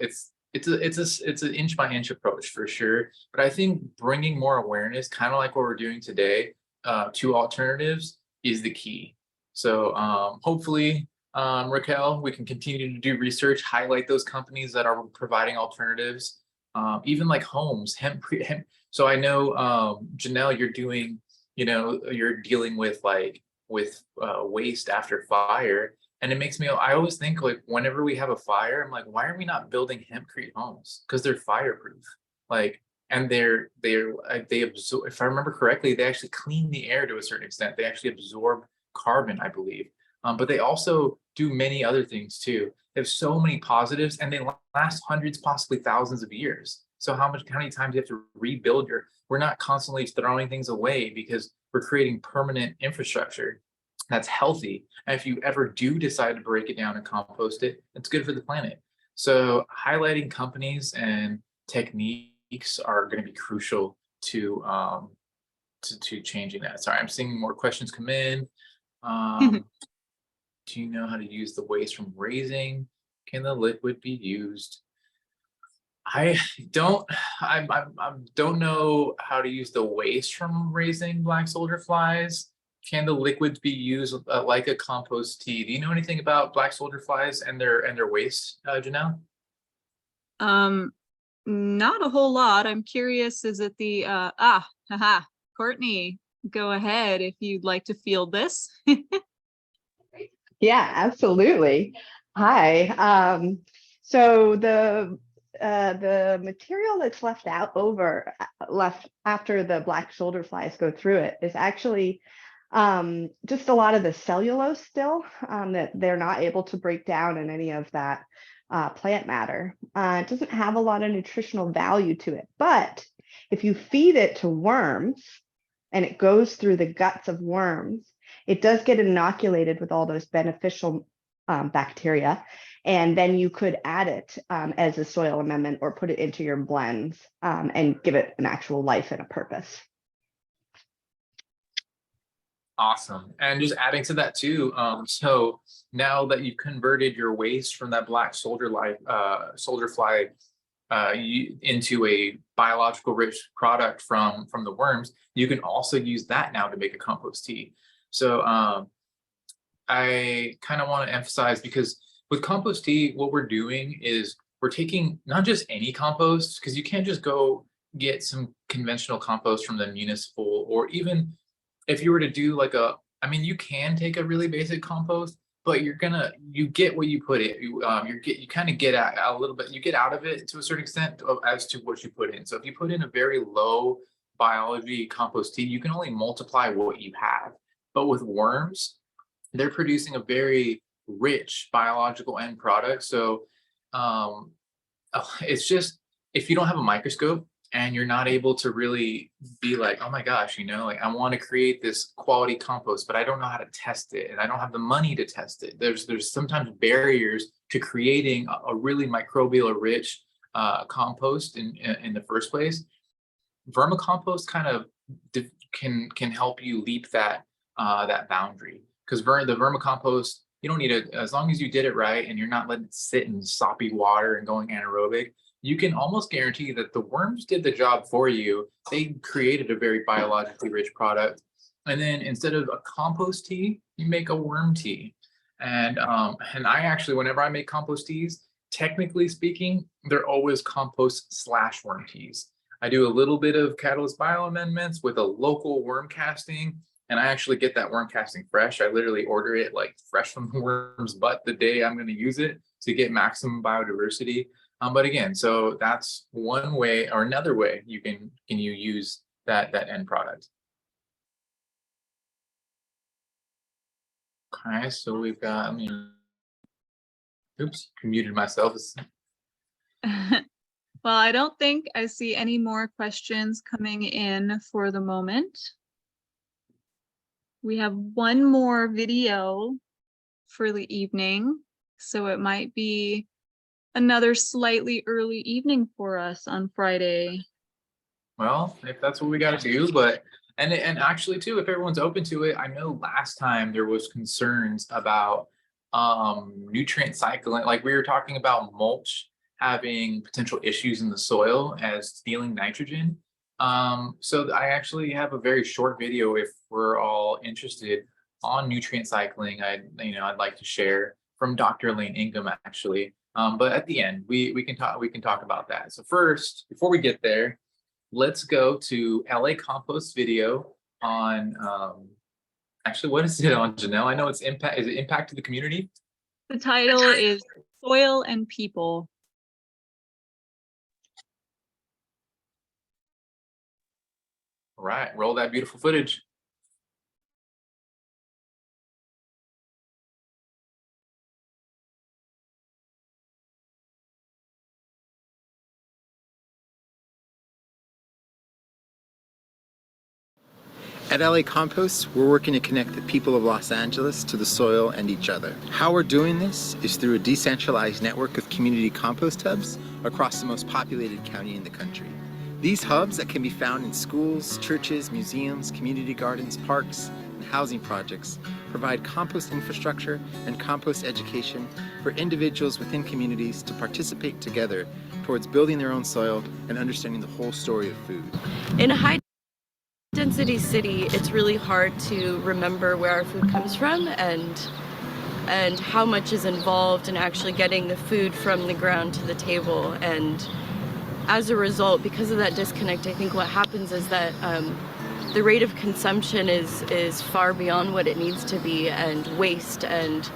It's an inch by inch approach for sure. But I think bringing more awareness, kind of like what we're doing today, to alternatives is the key. So hopefully, Raquel, we can continue to do research, highlight those companies that are providing alternatives, even like homes, hemp. So I know, Janelle, you're doing, you're dealing with waste after fire. And it makes me, I always think, like, whenever we have a fire, I'm like, why are we not building hempcrete homes? Because they're fireproof. Like, and they absorb, if I remember correctly, they actually clean the air to a certain extent. They actually absorb carbon, I believe. But they also do many other things too. They have so many positives, and they last hundreds, possibly thousands of years. So how many times do you have to rebuild we're not constantly throwing things away, because we're creating permanent infrastructure that's healthy. And if you ever do decide to break it down and compost it, it's good for the planet. So highlighting companies and techniques are going to be crucial to changing that. Sorry, I'm seeing more questions come in. Do you know how to use the waste from raising? Can the liquid be used? I don't know how to use the waste from raising black soldier flies. Can the liquids be used like a compost tea? Do you know anything about black soldier flies and their waste, Janelle? Not a whole lot. I'm curious, is it the Courtney, go ahead if you'd like to field this. Yeah, absolutely. Hi. So the material that's left after the black shoulder flies go through it is actually just a lot of the cellulose still that they're not able to break down in any of that plant matter. It doesn't have a lot of nutritional value to it, but if you feed it to worms and it goes through the guts of worms, it does get inoculated with all those beneficial bacteria. And then you could add it as a soil amendment or put it into your blends and give it an actual life and a purpose. Awesome. And just adding to that too, so now that you've converted your waste from that black soldier fly into a biological rich product from the worms, you can also use that now to make a compost tea. So I kind of want to emphasize, because with compost tea, what we're doing is we're taking not just any compost, because you can't just go get some conventional compost from the municipal, or even if you were to do like you can take a really basic compost, but you get what you put in. You kind of get out a little bit, you get out of it to a certain extent as to what you put in. So if you put in a very low biology compost tea, you can only multiply what you have. But with worms, they're producing a very rich biological end product. So it's just, if you don't have a microscope and you're not able to really be like, oh my gosh, like I want to create this quality compost, but I don't know how to test it, and I don't have the money to test it. There's sometimes barriers to creating a really microbial rich compost in the first place. Vermicompost kind of can help you leap that boundary, because the vermicompost, you don't need it, as long as you did it right and you're not letting it sit in soppy water and going anaerobic. You can almost guarantee that the worms did the job for you. They created a very biologically rich product. And then instead of a compost tea, you make a worm tea. And I actually, whenever I make compost teas, technically speaking, they're always compost/worm teas. I do a little bit of Catalyst Bioamendments with a local worm casting, and I actually get that worm casting fresh. I literally order it like fresh from the worm's butt the day I'm going to use it to get maximum biodiversity. But again, so that's one way, or another way you can use that end product. Okay, so we've got, oops, muted myself. Well, I don't think I see any more questions coming in for the moment. We have one more video for the evening, so it might be another slightly early evening for us on Friday. Well, if that's what we got to do, but and actually too, if everyone's open to it, I know last time there was concerns about nutrient cycling, like we were talking about mulch having potential issues in the soil as stealing nitrogen. So I actually have a very short video if we're all interested on nutrient cycling. I'd like to share from Dr. Lane Ingham actually. But at the end, we can talk about that. So first, before we get there, let's go to LA Compost video on, actually, what is it on, Janelle? I know it's impact, is it impact to the community? The title is Soil and People. All right, roll that beautiful footage. At LA Compost, we're working to connect the people of Los Angeles to the soil and each other. How we're doing this is through a decentralized network of community compost hubs across the most populated county in the country. These hubs that can be found in schools, churches, museums, community gardens, parks, and housing projects provide compost infrastructure and compost education for individuals within communities to participate together towards building their own soil and understanding the whole story of food. In a high-density city, it's really hard to remember where our food comes from and how much is involved in actually getting the food from the ground to the table. And as a result, because of that disconnect, I think what happens is that the rate of consumption is far beyond what it needs to be, and waste and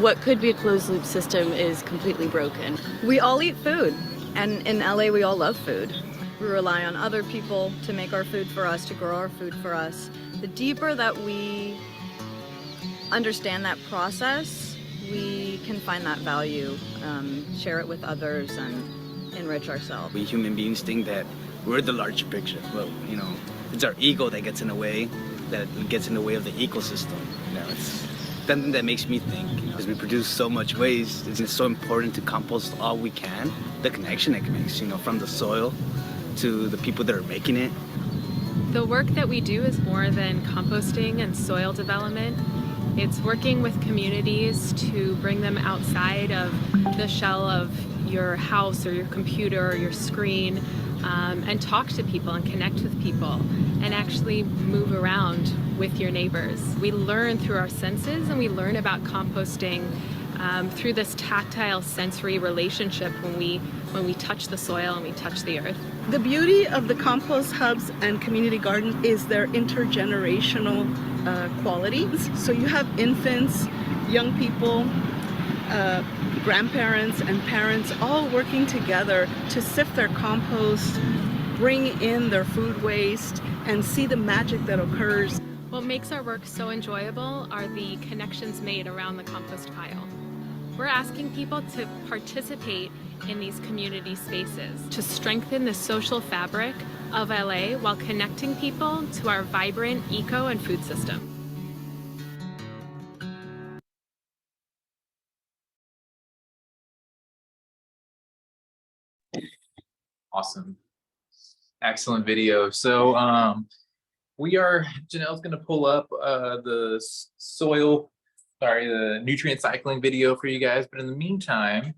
what could be a closed-loop system is completely broken. We all eat food, and in LA we all love food. We rely on other people to make our food for us, to grow our food for us. The deeper that we understand that process, we can find that value, share it with others, and enrich ourselves. We human beings think that we're the larger picture. Well, it's our ego that gets in the way, of the ecosystem. It's something that makes me think, as we produce so much waste, it's so important to compost all we can. The connection it makes, from the soil to the people that are making it. The work that we do is more than composting and soil development. It's working with communities to bring them outside of the shell of your house or your computer or your screen, and talk to people and connect with people and actually move around with your neighbors. We learn through our senses, and we learn about composting through this tactile sensory relationship when we touch the soil and we touch the earth. The beauty of the compost hubs and community gardens is their intergenerational qualities. So you have infants, young people, grandparents and parents all working together to sift their compost, bring in their food waste, and see the magic that occurs. What makes our work so enjoyable are the connections made around the compost pile. We're asking people to participate in these community spaces to strengthen the social fabric of LA while connecting people to our vibrant eco and food system. Awesome. Excellent video. So Janelle's going to pull up the nutrient cycling video for you guys. But in the meantime,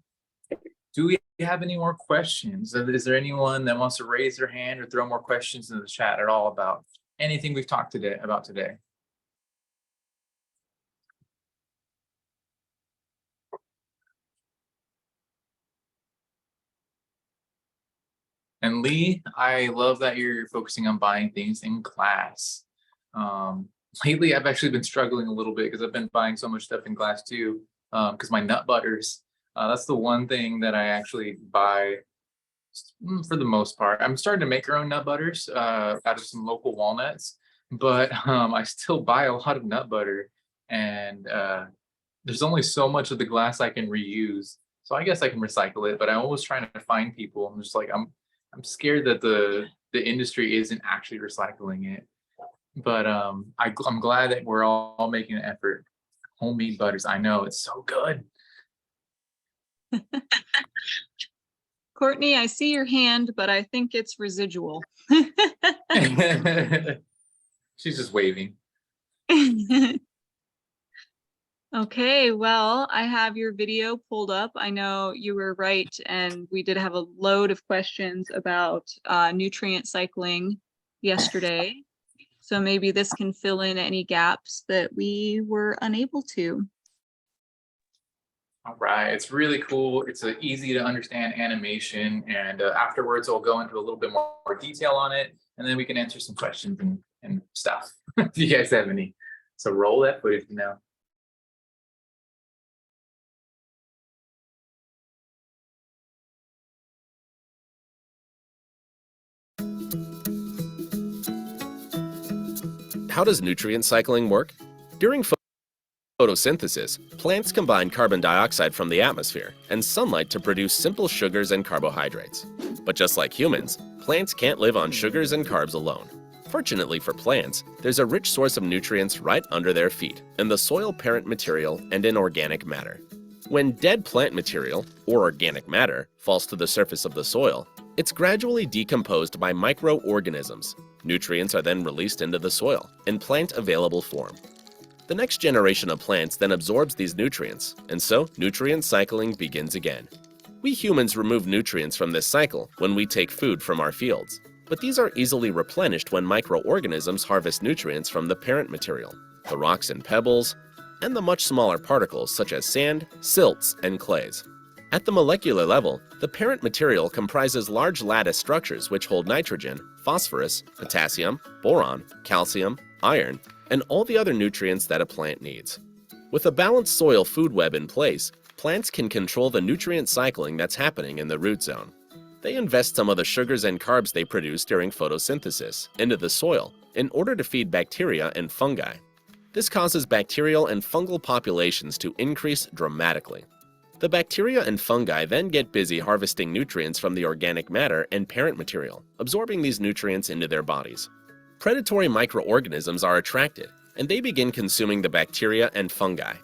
do we have any more questions? Is there anyone that wants to raise their hand or throw more questions in the chat at all about anything we've talked about today? And Lee, I love that you're focusing on buying things in class. Lately, I've actually been struggling a little bit because I've been buying so much stuff in class too, because my nut butters, that's the one thing that I actually buy For the most part. I'm starting to make our own nut butters out of some local walnuts, but I still buy a lot of nut butter, and there's only so much of the glass I can reuse. So I guess I can recycle it, but I'm always trying to find people. I'm just like I'm scared that the industry isn't actually recycling it. But I'm glad that we're all making an effort. Homemade butters, I know it's so good. Courtney, I see your hand, but I think it's residual. She's just waving. Okay, well, I have your video pulled up. I know you were right, and we did have a load of questions about nutrient cycling yesterday. So maybe this can fill in any gaps that we were unable to. All right, it's really cool. It's an easy to understand animation, and afterwards I'll go into a little bit more detail on it, and then we can answer some questions and stuff if you guys have any. So roll that footage now. How does nutrient cycling work? During photosynthesis, plants combine carbon dioxide from the atmosphere and sunlight to produce simple sugars and carbohydrates. But just like humans, plants can't live on sugars and carbs alone. Fortunately for plants, there's a rich source of nutrients right under their feet, in the soil parent material and in organic matter. When dead plant material, or organic matter, falls to the surface of the soil, it's gradually decomposed by microorganisms. Nutrients are then released into the soil in plant-available form. The next generation of plants then absorbs these nutrients, and so nutrient cycling begins again. We humans remove nutrients from this cycle when we take food from our fields, but these are easily replenished when microorganisms harvest nutrients from the parent material, the rocks and pebbles, and the much smaller particles such as sand, silts, and clays. At the molecular level, the parent material comprises large lattice structures which hold nitrogen, phosphorus, potassium, boron, calcium, iron, and all the other nutrients that a plant needs. With a balanced soil food web in place, plants can control the nutrient cycling that's happening in the root zone. They invest some of the sugars and carbs they produce during photosynthesis into the soil in order to feed bacteria and fungi. This causes bacterial and fungal populations to increase dramatically. The bacteria and fungi then get busy harvesting nutrients from the organic matter and parent material, absorbing these nutrients into their bodies. Predatory microorganisms are attracted, and they begin consuming the bacteria and fungi.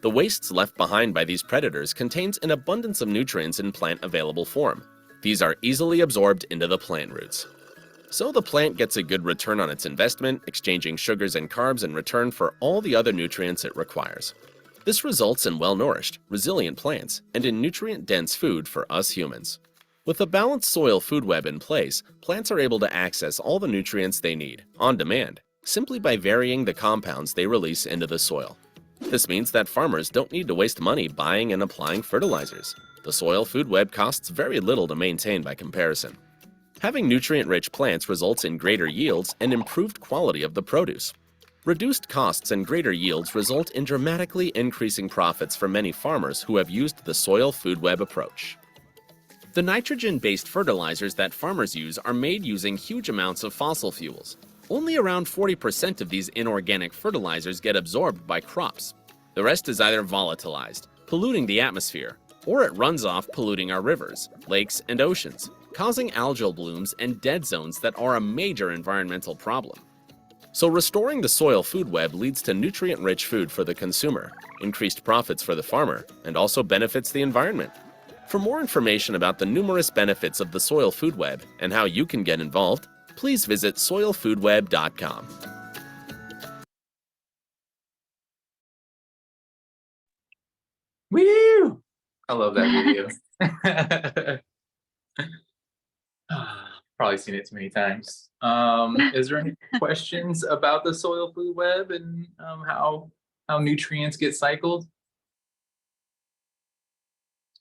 The wastes left behind by these predators contains an abundance of nutrients in plant-available form. These are easily absorbed into the plant roots. So the plant gets a good return on its investment, exchanging sugars and carbs in return for all the other nutrients it requires. This results in well-nourished, resilient plants and in nutrient-dense food for us humans. With a balanced soil food web in place, plants are able to access all the nutrients they need, on demand, simply by varying the compounds they release into the soil. This means that farmers don't need to waste money buying and applying fertilizers. The soil food web costs very little to maintain by comparison. Having nutrient-rich plants results in greater yields and improved quality of the produce. Reduced costs and greater yields result in dramatically increasing profits for many farmers who have used the soil food web approach. The nitrogen-based fertilizers that farmers use are made using huge amounts of fossil fuels. Only around 40% of these inorganic fertilizers get absorbed by crops. The rest is either volatilized, polluting the atmosphere, or it runs off polluting our rivers, lakes, and oceans, causing algal blooms and dead zones that are a major environmental problem. So restoring the soil food web leads to nutrient-rich food for the consumer, increased profits for the farmer, and also benefits the environment. For more information about the numerous benefits of the soil food web and how you can get involved, please visit soilfoodweb.com. Woo! I love that video. Probably seen it too many times. Is there any questions about the soil food web and how nutrients get cycled?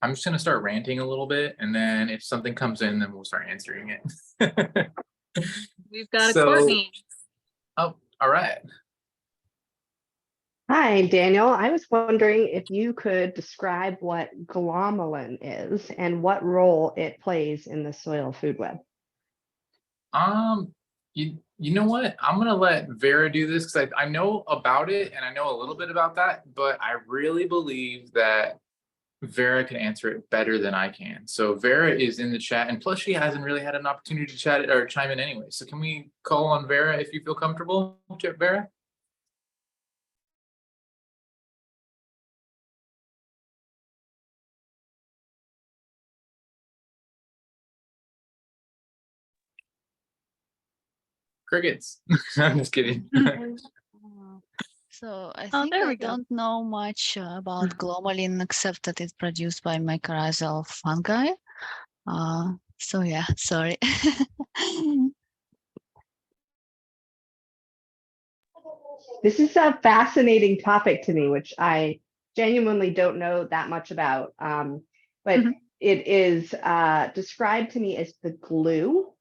I'm just gonna start ranting a little bit, and then if something comes in, then we'll start answering it. We've got a Courtney. Oh, all right. Hi, Daniel. I was wondering if you could describe what glomalin is and what role it plays in the soil food web. You know what? I'm gonna let Vera do this because I know about it and I know a little bit about that, but I really believe that Vera can answer it better than I can. So Vera is in the chat, and plus she hasn't really had an opportunity to chat or chime in anyway. So can we call on Vera if you feel comfortable, Vera? Crickets. I'm just kidding. So I Oh, think there I we go. don't know much about glomalin except that it's produced by mycorrhizal fungi. So yeah, sorry. This is a fascinating topic to me, which I genuinely don't know that much about. But it is described to me as the glue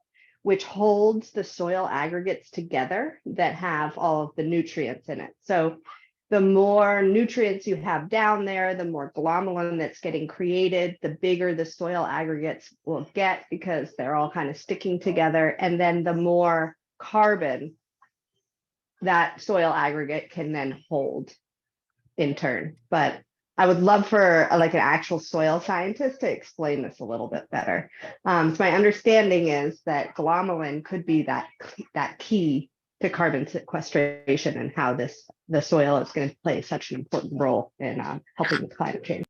which holds the soil aggregates together that have all of the nutrients in it. So the more nutrients you have down there, the more glomalin that's getting created, the bigger the soil aggregates will get because they're all kind of sticking together. And then the more carbon that soil aggregate can then hold in turn. But I would love for like an actual soil scientist to explain this a little bit better. So my understanding is that glomalin could be that key to carbon sequestration and how the soil is going to play such an important role in helping with climate change.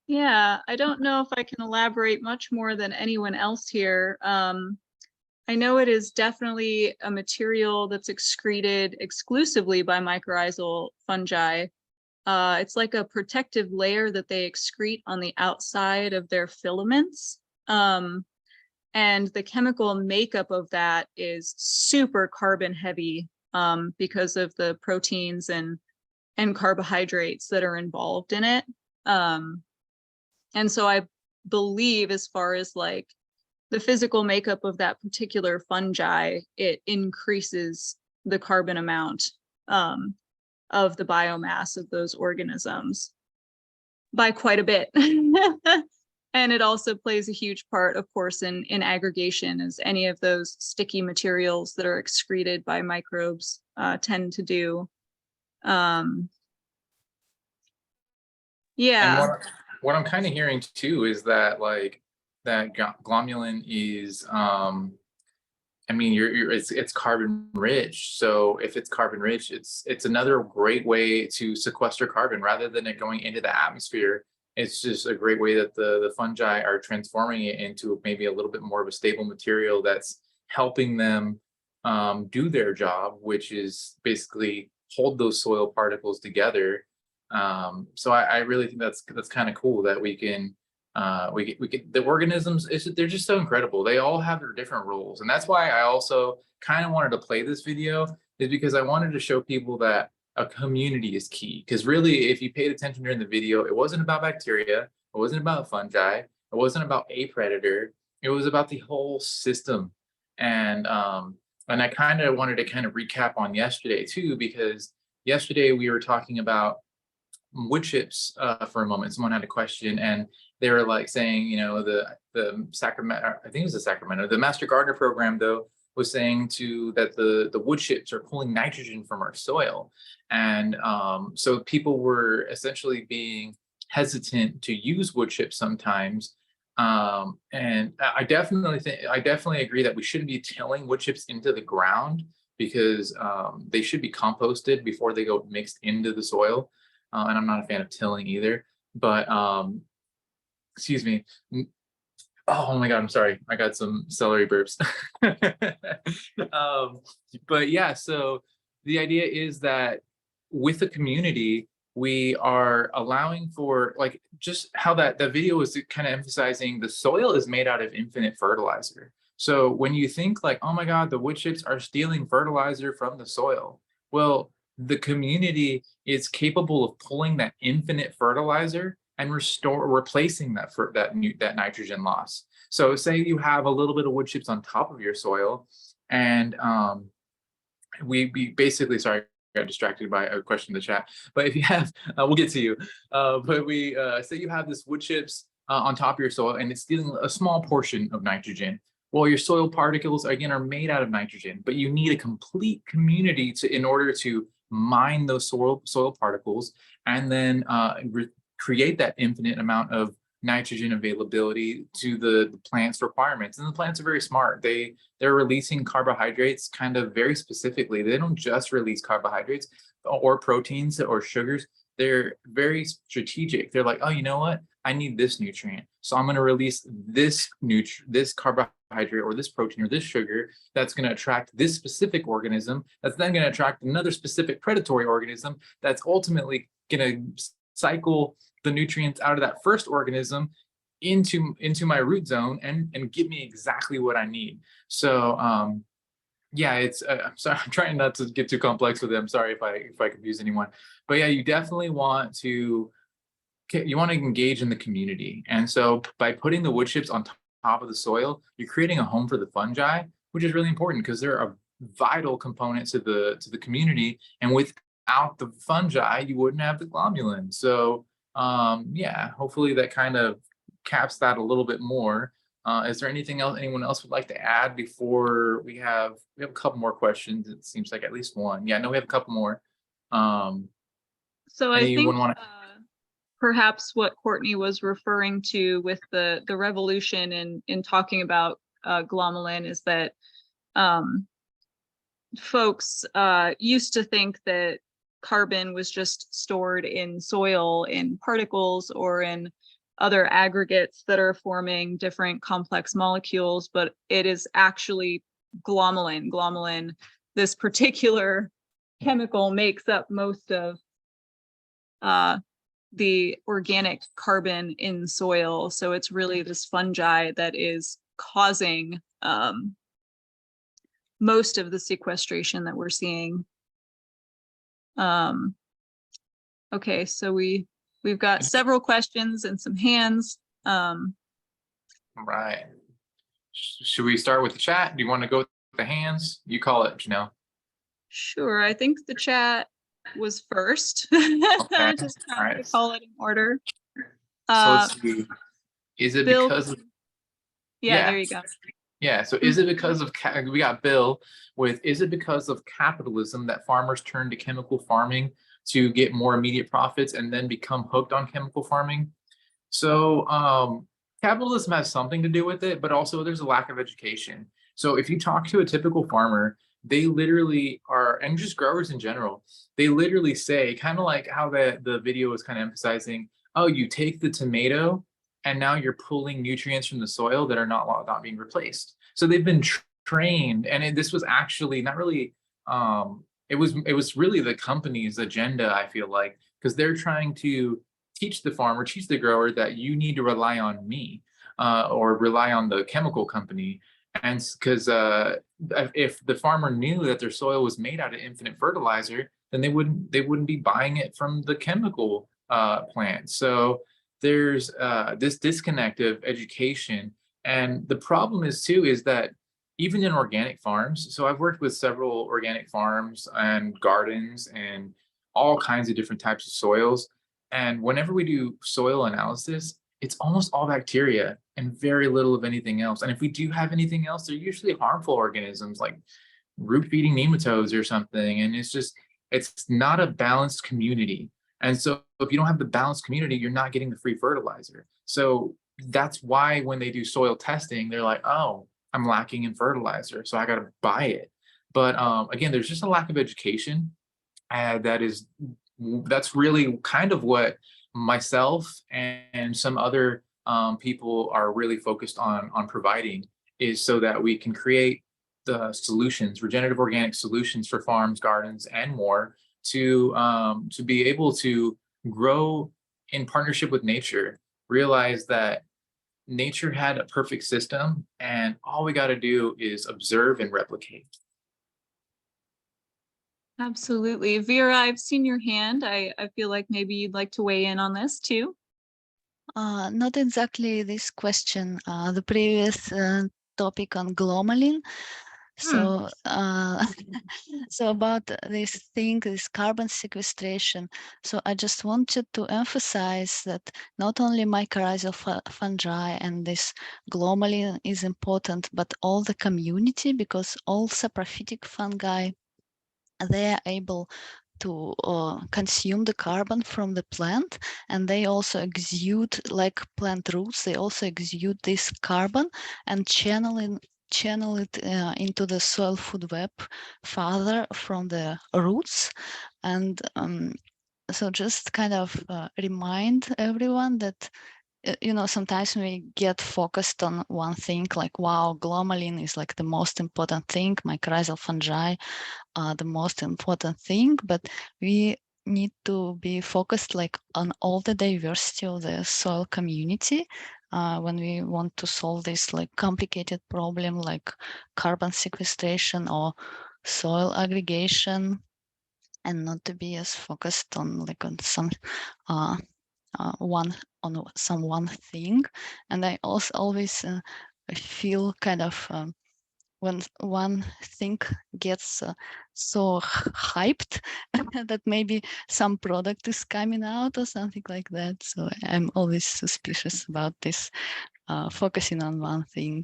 Yeah, I don't know if I can elaborate much more than anyone else here. I know it is definitely a material that's excreted exclusively by mycorrhizal fungi. It's like a protective layer that they excrete on the outside of their filaments. And the chemical makeup of that is super carbon heavy because of the proteins and carbohydrates that are involved in it. And so I believe as far as like the physical makeup of that particular fungi, it increases the carbon amount of the biomass of those organisms by quite a bit. And it also plays a huge part, of course, in aggregation, as any of those sticky materials that are excreted by microbes tend to do. Yeah. And what I'm kind of hearing too is that like that glomalin is I mean it's carbon rich. So if it's carbon rich, it's another great way to sequester carbon rather than it going into the atmosphere. It's just a great way that the fungi are transforming it into maybe a little bit more of a stable material that's helping them do their job, which is basically hold those soil particles together. So I really think that's kind of cool that we can the organisms, they're just so incredible. They all have their different roles, and that's why I also kind of wanted to play this video, is because I wanted to show people that a community is key. Because really, if you paid attention during the video, it wasn't about bacteria, it wasn't about fungi, it wasn't about a predator, it was about the whole system. And I kind of wanted to kind of recap on yesterday too, because yesterday we were talking about wood chips for a moment. Someone had a question and they were like saying, you know, the Sacramento, I think it was the Sacramento, the Master Gardener program though, was saying that the wood chips are pulling nitrogen from our soil. And so people were essentially being hesitant to use wood chips sometimes. And I definitely agree that we shouldn't be tilling wood chips into the ground, because they should be composted before they go mixed into the soil. And I'm not a fan of tilling either, but excuse me. Oh my God, I'm sorry. I got some celery burps. But yeah, so the idea is that with the community, we are allowing for, like, just how that video was kind of emphasizing the soil is made out of infinite fertilizer. So when you think like, oh my God, the wood chips are stealing fertilizer from the soil. Well, the community is capable of pulling that infinite fertilizer and replacing that nitrogen loss. So say you have a little bit of wood chips on top of your soil, and we basically, sorry got distracted by a question in the chat. But if you have, we'll get to you. But we say you have this wood chips on top of your soil, and it's stealing a small portion of nitrogen. Well, your soil particles again are made out of nitrogen, but you need a complete community in order to mine those soil particles and then create that infinite amount of nitrogen availability to the plant's requirements. And the plants are very smart. They're releasing carbohydrates kind of very specifically. They don't just release carbohydrates or proteins or sugars. They're very strategic. They're like, oh, you know what? I need this nutrient. So I'm going to release this carbohydrate or this protein or this sugar that's going to attract this specific organism. That's then going to attract another specific predatory organism that's ultimately going to cycle the nutrients out of that first organism into my root zone and give me exactly what I need. So yeah, it's I'm sorry, I'm trying not to get too complex with it. I'm sorry if I confuse anyone, but yeah, you definitely want to engage in the community. And so by putting the wood chips on top of the soil, you're creating a home for the fungi, which is really important because they're a vital component to the community. And without the fungi, you wouldn't have the glomalin. So yeah, hopefully that kind of caps that a little bit more. Is there anything else anyone else would like to add before we have a couple more questions? It seems like at least one. Yeah, no, we have a couple more. So I think perhaps what Courtney was referring to with the revolution in talking about glomalin is that folks used to think that carbon was just stored in soil in particles or in other aggregates that are forming different complex molecules, but it is actually glomalin. Glomalin, this particular chemical, makes up most of the organic carbon in soil. So it's really this fungi that is causing most of the sequestration that we're seeing. Okay, so we've got several questions and some hands. Right. Should we start with the chat? Do you want to go with the hands? You call it, Janelle. Sure, I think the chat was first. Okay. Just trying to call it in order. So let's see. Is it Bill, because of yeah, there you go. Yeah, so is it because of we got Bill with, is it because of capitalism that farmers turn to chemical farming to get more immediate profits and then become hooked on chemical farming? So capitalism has something to do with it, but also there's a lack of education. So if you talk to a typical farmer, they literally are, and just growers in general, they literally say, kind of like how the video was kind of emphasizing, oh, you take the tomato and now you're pulling nutrients from the soil that are not being replaced. So they've been trained, and this was actually not really, it was really the company's agenda, I feel like, because they're trying to teach the farmer, teach the grower that you need to rely on me or rely on the chemical company. And because if the farmer knew that their soil was made out of infinite fertilizer, then they wouldn't be buying it from the chemical plant. So there's this disconnect of education. And the problem is that even in organic farms, so I've worked with several organic farms and gardens and all kinds of different types of soils. And whenever we do soil analysis, it's almost all bacteria and very little of anything else. And if we do have anything else, they're usually harmful organisms like root-feeding nematodes or something. And it's not a balanced community. And so if you don't have the balanced community, you're not getting the free fertilizer. So that's why when they do soil testing, they're like, oh, I'm lacking in fertilizer, so I got to buy it. But again, there's just a lack of education. That's really kind of what myself and some other people are really focused on providing, is so that we can create the solutions, regenerative organic solutions for farms, gardens, and more to be able to grow in partnership with nature, realize that nature had a perfect system and all we got to do is observe and replicate. Absolutely. Vera, I've seen your hand. I feel like maybe you'd like to weigh in on this too. Not exactly this question. The previous topic on glomalin. So, so about this thing, this carbon sequestration. So I just wanted to emphasize that not only mycorrhizal fungi and this glomalin is important, but all the community, because all saprophytic fungi, they are able to consume the carbon from the plant, and they also exude, like plant roots, they also exude this carbon and channel it into the soil food web farther from the roots. And so just kind of remind everyone that sometimes we get focused on one thing, like, wow, glomalin is like the most important thing, mycorrhizal fungi are the most important thing, but we need to be focused like on all the diversity of the soil community when we want to solve this like complicated problem like carbon sequestration or soil aggregation, and not to be as focused on like on some one thing. And I also always feel kind of when one thing gets so hyped that maybe some product is coming out or something like that. So I'm always suspicious about this focusing on one thing.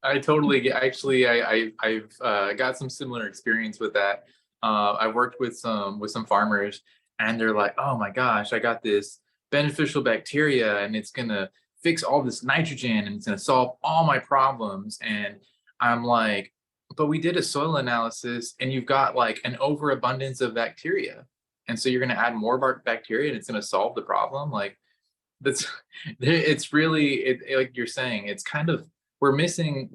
I totally get. Actually, I've got some similar experience with that. I worked with some farmers, and they're like, "Oh my gosh, I got this beneficial bacteria, and it's gonna fix all this nitrogen, and it's gonna solve all my problems." And I'm like, "But we did a soil analysis, and you've got like an overabundance of bacteria, and so you're gonna add more bacteria, and it's gonna solve the problem." Like that's it's really like you're saying, it's kind of we're missing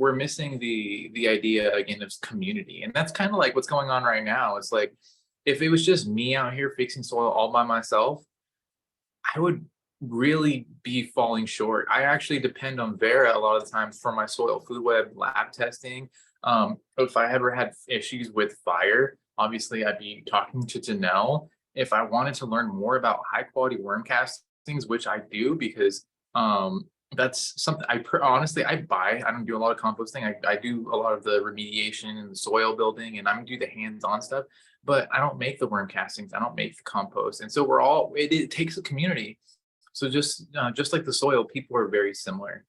the idea again of community, and that's kind of like what's going on right now. It's like if it was just me out here fixing soil all by myself, I would really be falling short. I actually depend on Vera a lot of the times for my soil food web lab testing. If I ever had issues with fire, obviously I'd be talking to Janelle. If I wanted to learn more about high quality worm castings, which I do because that's something honestly I buy. I don't do a lot of composting. I do a lot of the remediation and the soil building, and I do the hands-on stuff, but I don't make the worm castings. I don't make the compost. And so it takes a community. So just like the soil, people are very similar.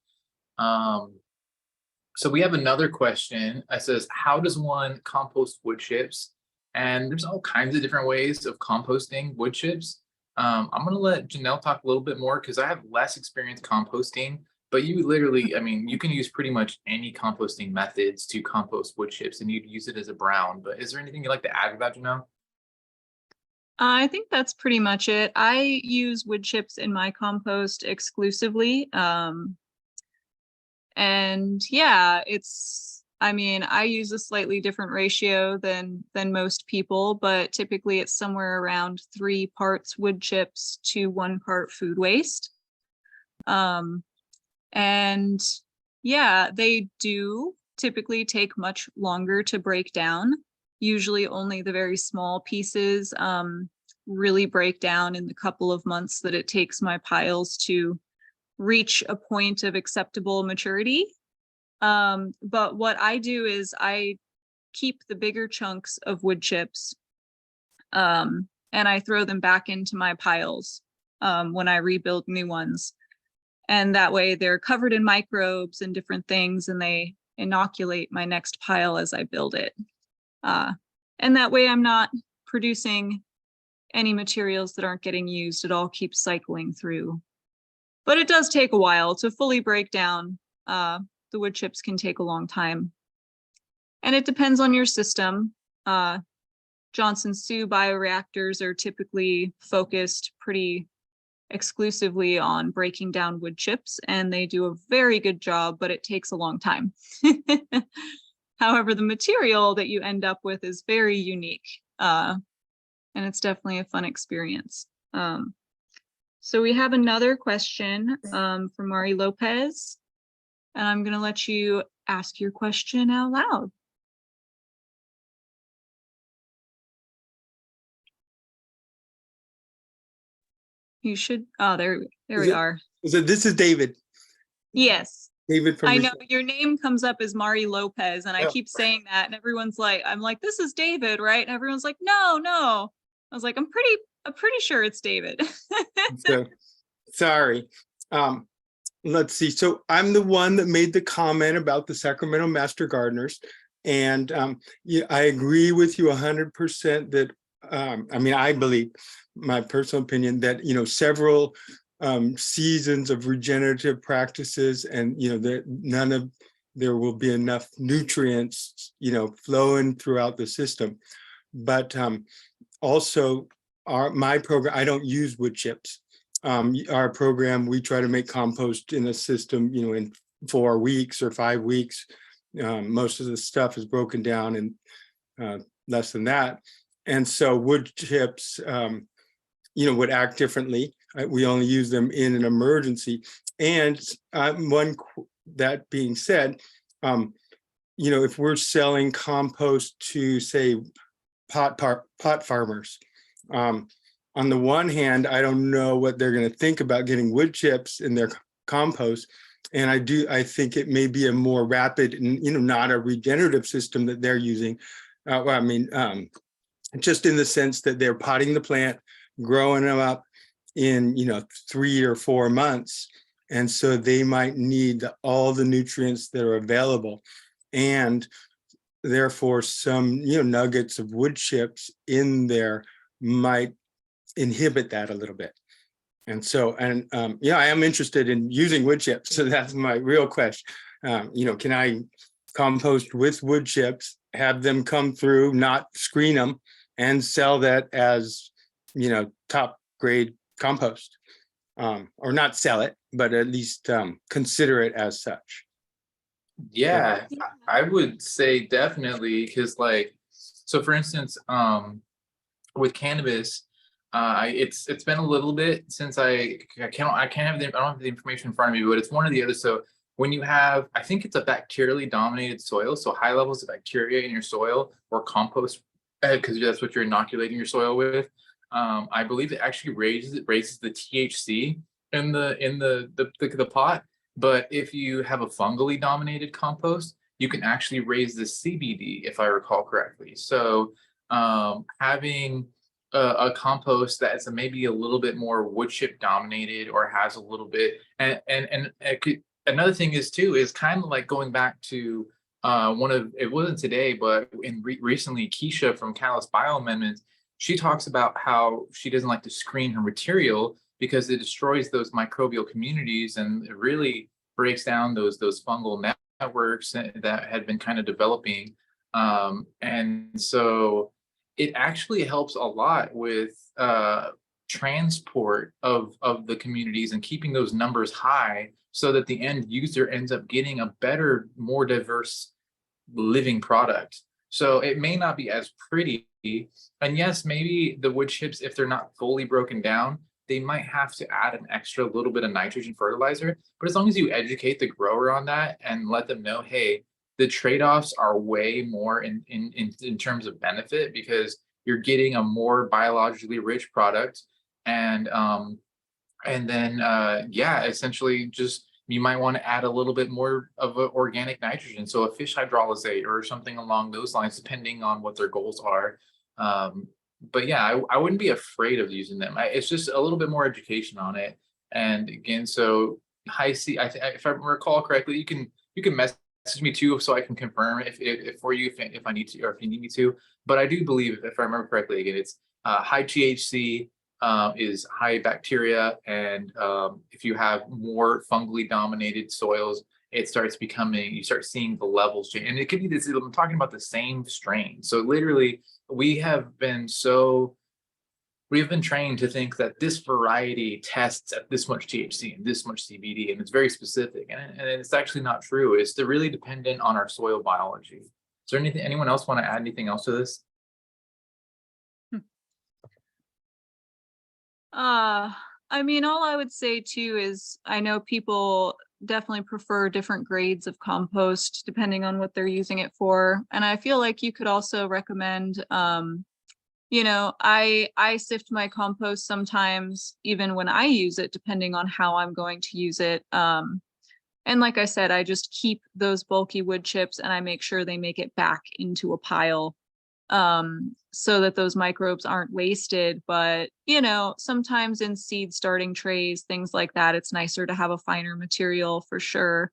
So we have another question. It says, how does one compost wood chips? And there's all kinds of different ways of composting wood chips. I'm going to let Janelle talk a little bit more because I have less experience composting, but you literally, I mean, you can use pretty much any composting methods to compost wood chips and you'd use it as a brown. But is there anything you'd like to add to that, Janelle? I think that's pretty much it. I use wood chips in my compost exclusively. And yeah, I mean, I use a slightly different ratio than most people, but typically it's somewhere around 3 parts wood chips to 1 part food waste. And yeah, they do typically take much longer to break down. Usually only the very small pieces really break down in the couple of months that it takes my piles to reach a point of acceptable maturity. But what I do is I keep the bigger chunks of wood chips and I throw them back into my piles when I rebuild new ones. And that way they're covered in microbes and different things, and they inoculate my next pile as I build it. And that way I'm not producing any materials that aren't getting used. It all keeps cycling through. But it does take a while to fully break down. The wood chips can take a long time. And it depends on your system. Johnson Sioux bioreactors are typically focused pretty exclusively on breaking down wood chips, and they do a very good job, but it takes a long time. However, the material that you end up with is very unique, and it's definitely a fun experience. So we have another question from Mari Lopez, and I'm going to let you ask your question out loud. You should, oh, there we are. So this is David. Yes. David from I know Virginia. your name comes up as Mari Lopez, and I Oh. keep saying that, and everyone's like, I'm like, this is David, right? And everyone's like, no, no. I was like, I'm pretty sure it's David. So, sorry. Let's see. So I'm the one that made the comment about the Sacramento Master Gardeners. And yeah, I agree with you 100% that, I mean, I believe, my personal opinion, that, several seasons of regenerative practices and, that there will be enough nutrients, flowing throughout the system. But also my program, I don't use wood chips. Our program, we try to make compost in a system, in 4 weeks or 5 weeks. Most of the stuff is broken down in less than that. And so wood chips, would act differently. We only use them in an emergency. And that being said, if we're selling compost to, say, pot farmers, on the one hand, I don't know what they're going to think about getting wood chips in their compost. And I think it may be a more rapid and, not a regenerative system that they're using. Just in the sense that they're potting the plant, growing them up in, 3 or 4 months. And so they might need all the nutrients that are available. And therefore some, nuggets of wood chips in there might inhibit that a little bit. And so, I am interested in using wood chips. So that's my real question. Can I compost with wood chips, have them come through, not screen them, and sell that as, top grade compost? Or not sell it, but at least consider it as such. Yeah, I would say definitely, because so for instance, with cannabis, it's been a little bit since I don't have the information in front of me, but it's one or the other. So when you have, I think it's a bacterially dominated soil, so high levels of bacteria in your soil or compost, because that's what you're inoculating your soil with. I believe it actually raises the THC in the pot. But if you have a fungally dominated compost, you can actually raise the CBD, if I recall correctly. So having a compost that's maybe a little bit more wood chip dominated or has a little bit, and another thing is kind of like going back to it wasn't today, but recently Keisha from Catalyst Bioamendments, she talks about how she doesn't like to screen her material because it destroys those microbial communities and it really breaks down those fungal networks that had been kind of developing. And so it actually helps a lot with transport of the communities and keeping those numbers high so that the end user ends up getting a better, more diverse living product. So it may not be as pretty. And yes, maybe the wood chips, if they're not fully broken down, they might have to add an extra little bit of nitrogen fertilizer. But as long as you educate the grower on that and let them know, hey, the trade-offs are way more in terms of benefit because you're getting a more biologically rich product. And then essentially just you might want to add a little bit more of an organic nitrogen. So a fish hydrolysate or something along those lines, depending on what their goals are. But yeah, I wouldn't be afraid of using them. It's just a little bit more education on it. And again, so if I recall correctly, you can message me too, so I can confirm if for you if I need to, or if you need me to. But I do believe, if I remember correctly, again, it's high THC is high bacteria, and if you have more fungally dominated soils, it starts becoming, you start seeing the levels change. And it could be this, I'm talking about the same strain. So literally, we have been trained to think that this variety tests at this much THC and this much CBD, and it's very specific. And it's actually not true. It's really dependent on our soil biology. Is there anyone else want to add anything else to this? I mean, all I would say too is I know people definitely prefer different grades of compost depending on what they're using it for. And I feel like you could also recommend, I sift my compost sometimes even when I use it, depending on how I'm going to use it. And like I said, I just keep those bulky wood chips and I make sure they make it back into a pile so that those microbes aren't wasted. But, you know, sometimes in seed starting trays, things like that, it's nicer to have a finer material for sure.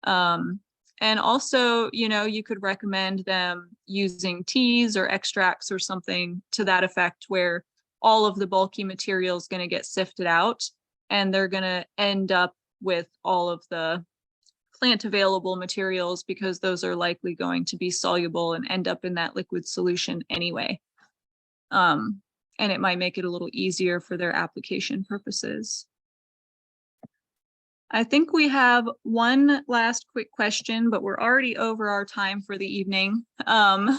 And also, you know, you could recommend them using teas or extracts or something to that effect, where all of the bulky material is going to get sifted out and they're going to end up with all of the plant available materials, because those are likely going to be soluble and end up in that liquid solution anyway. And it might make it a little easier for their application purposes. I think we have one last quick question, but we're already over our time for the evening. And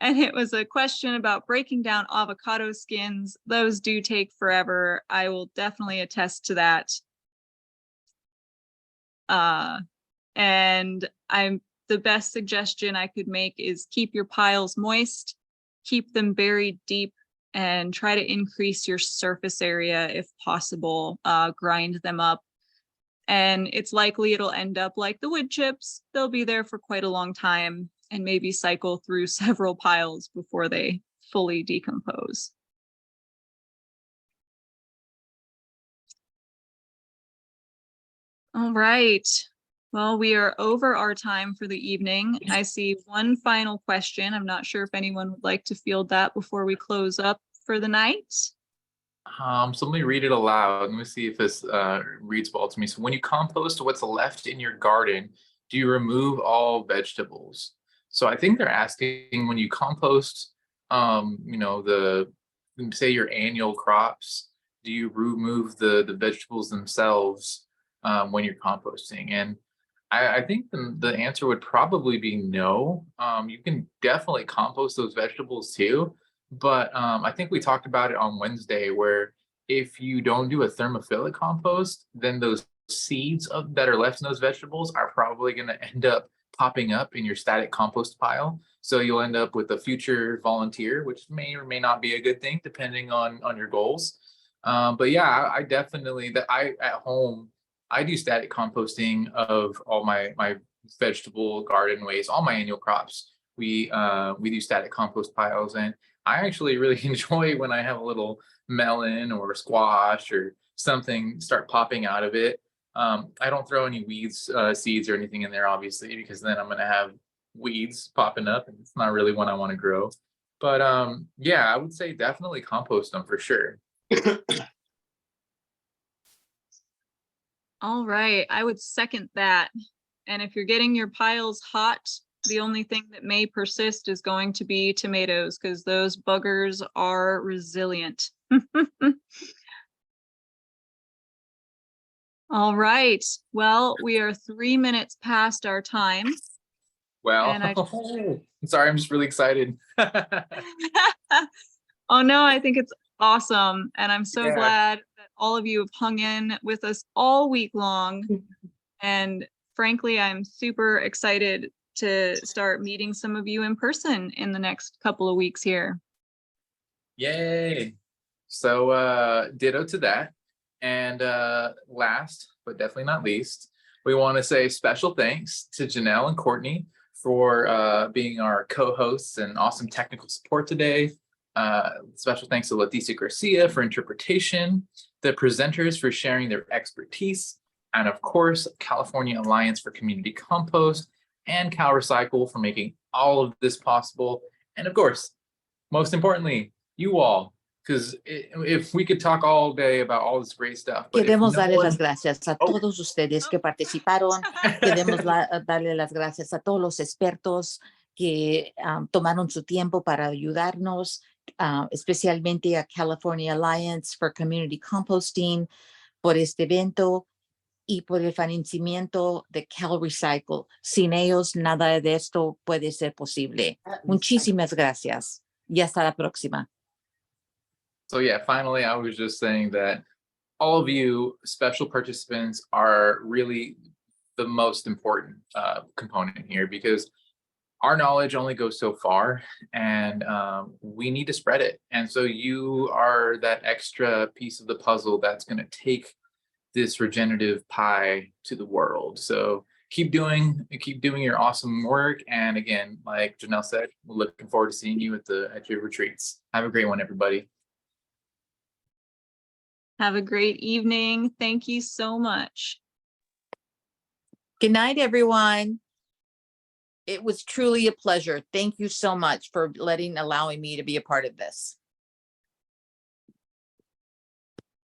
it was a question about breaking down avocado skins. Those do take forever. I will definitely attest to that. And the best suggestion I could make is keep your piles moist, keep them buried deep, and try to increase your surface area if possible. Grind them up, and it's likely it'll end up like the wood chips. They'll be there for quite a long time and maybe cycle through several piles before they fully decompose. All right. Well, we are over our time for the evening. I see one final question. I'm not sure if anyone would like to field that before we close up for the night. So let me read it aloud. Let me see if this reads well to me. So when you compost what's left in your garden, do you remove all vegetables? So I think they're asking, when you compost, you know, say your annual crops, do you remove the vegetables themselves when you're composting? And I think the answer would probably be no. You can definitely compost those vegetables too. But I think we talked about it on Wednesday, where if you don't do a thermophilic compost, then those seeds that are left in those vegetables are probably going to end up popping up in your static compost pile. So you'll end up with a future volunteer, which may or may not be a good thing depending on your goals. But yeah, I definitely, at home, I do static composting of all my vegetable garden waste, all my annual crops. We do static compost piles, and I actually really enjoy when I have a little melon or squash or something start popping out of it. I don't throw any weeds, seeds or anything in there, obviously, because then I'm going to have weeds popping up and it's not really one I want to grow. But yeah, I would say definitely compost them for sure. All right, I would second that. And if you're getting your piles hot, the only thing that may persist is going to be tomatoes, because those buggers are resilient. All right, well, we are 3 minutes past our time. Well, And I'm sorry, I'm just really excited. Oh no, I think it's awesome. And I'm so Yeah. glad that all of you have hung in with us all week long. And frankly, I'm super excited to start meeting some of you in person in the next couple of weeks here. Yay. So ditto to that. And last, but definitely not least, we want to say special thanks to Janelle and Courtney for being our co-hosts and awesome technical support today. Special thanks to Leticia Garcia for interpretation, the presenters for sharing their expertise, and of course, California Alliance for Community Compost and Cal Recycle for making all of this possible. And of course, most importantly, you all, because if we could talk all day about all this great stuff. But Queremos darles las gracias a todos ustedes que participaron. Queremos darle las gracias a todos los expertos que tomaron su tiempo para ayudarnos, especialmente a California Alliance for Community Composting por este evento y por el financiamiento de Cal Recycle. Sin ellos, nada de esto puede ser posible. Muchísimas gracias y hasta la próxima. So yeah, finally, I was just saying that all of you special participants are really the most important component here, because our knowledge only goes so far, and we need to spread it. And so you are that extra piece of the puzzle that's going to take this regenerative pie to the world. So keep doing your awesome work. And again, like Janelle said, we're looking forward to seeing you at your retreats. Have a great one, everybody. Have a great evening. Thank you so much. Good night, everyone. It was truly a pleasure. Thank you so much for allowing me to be a part of this.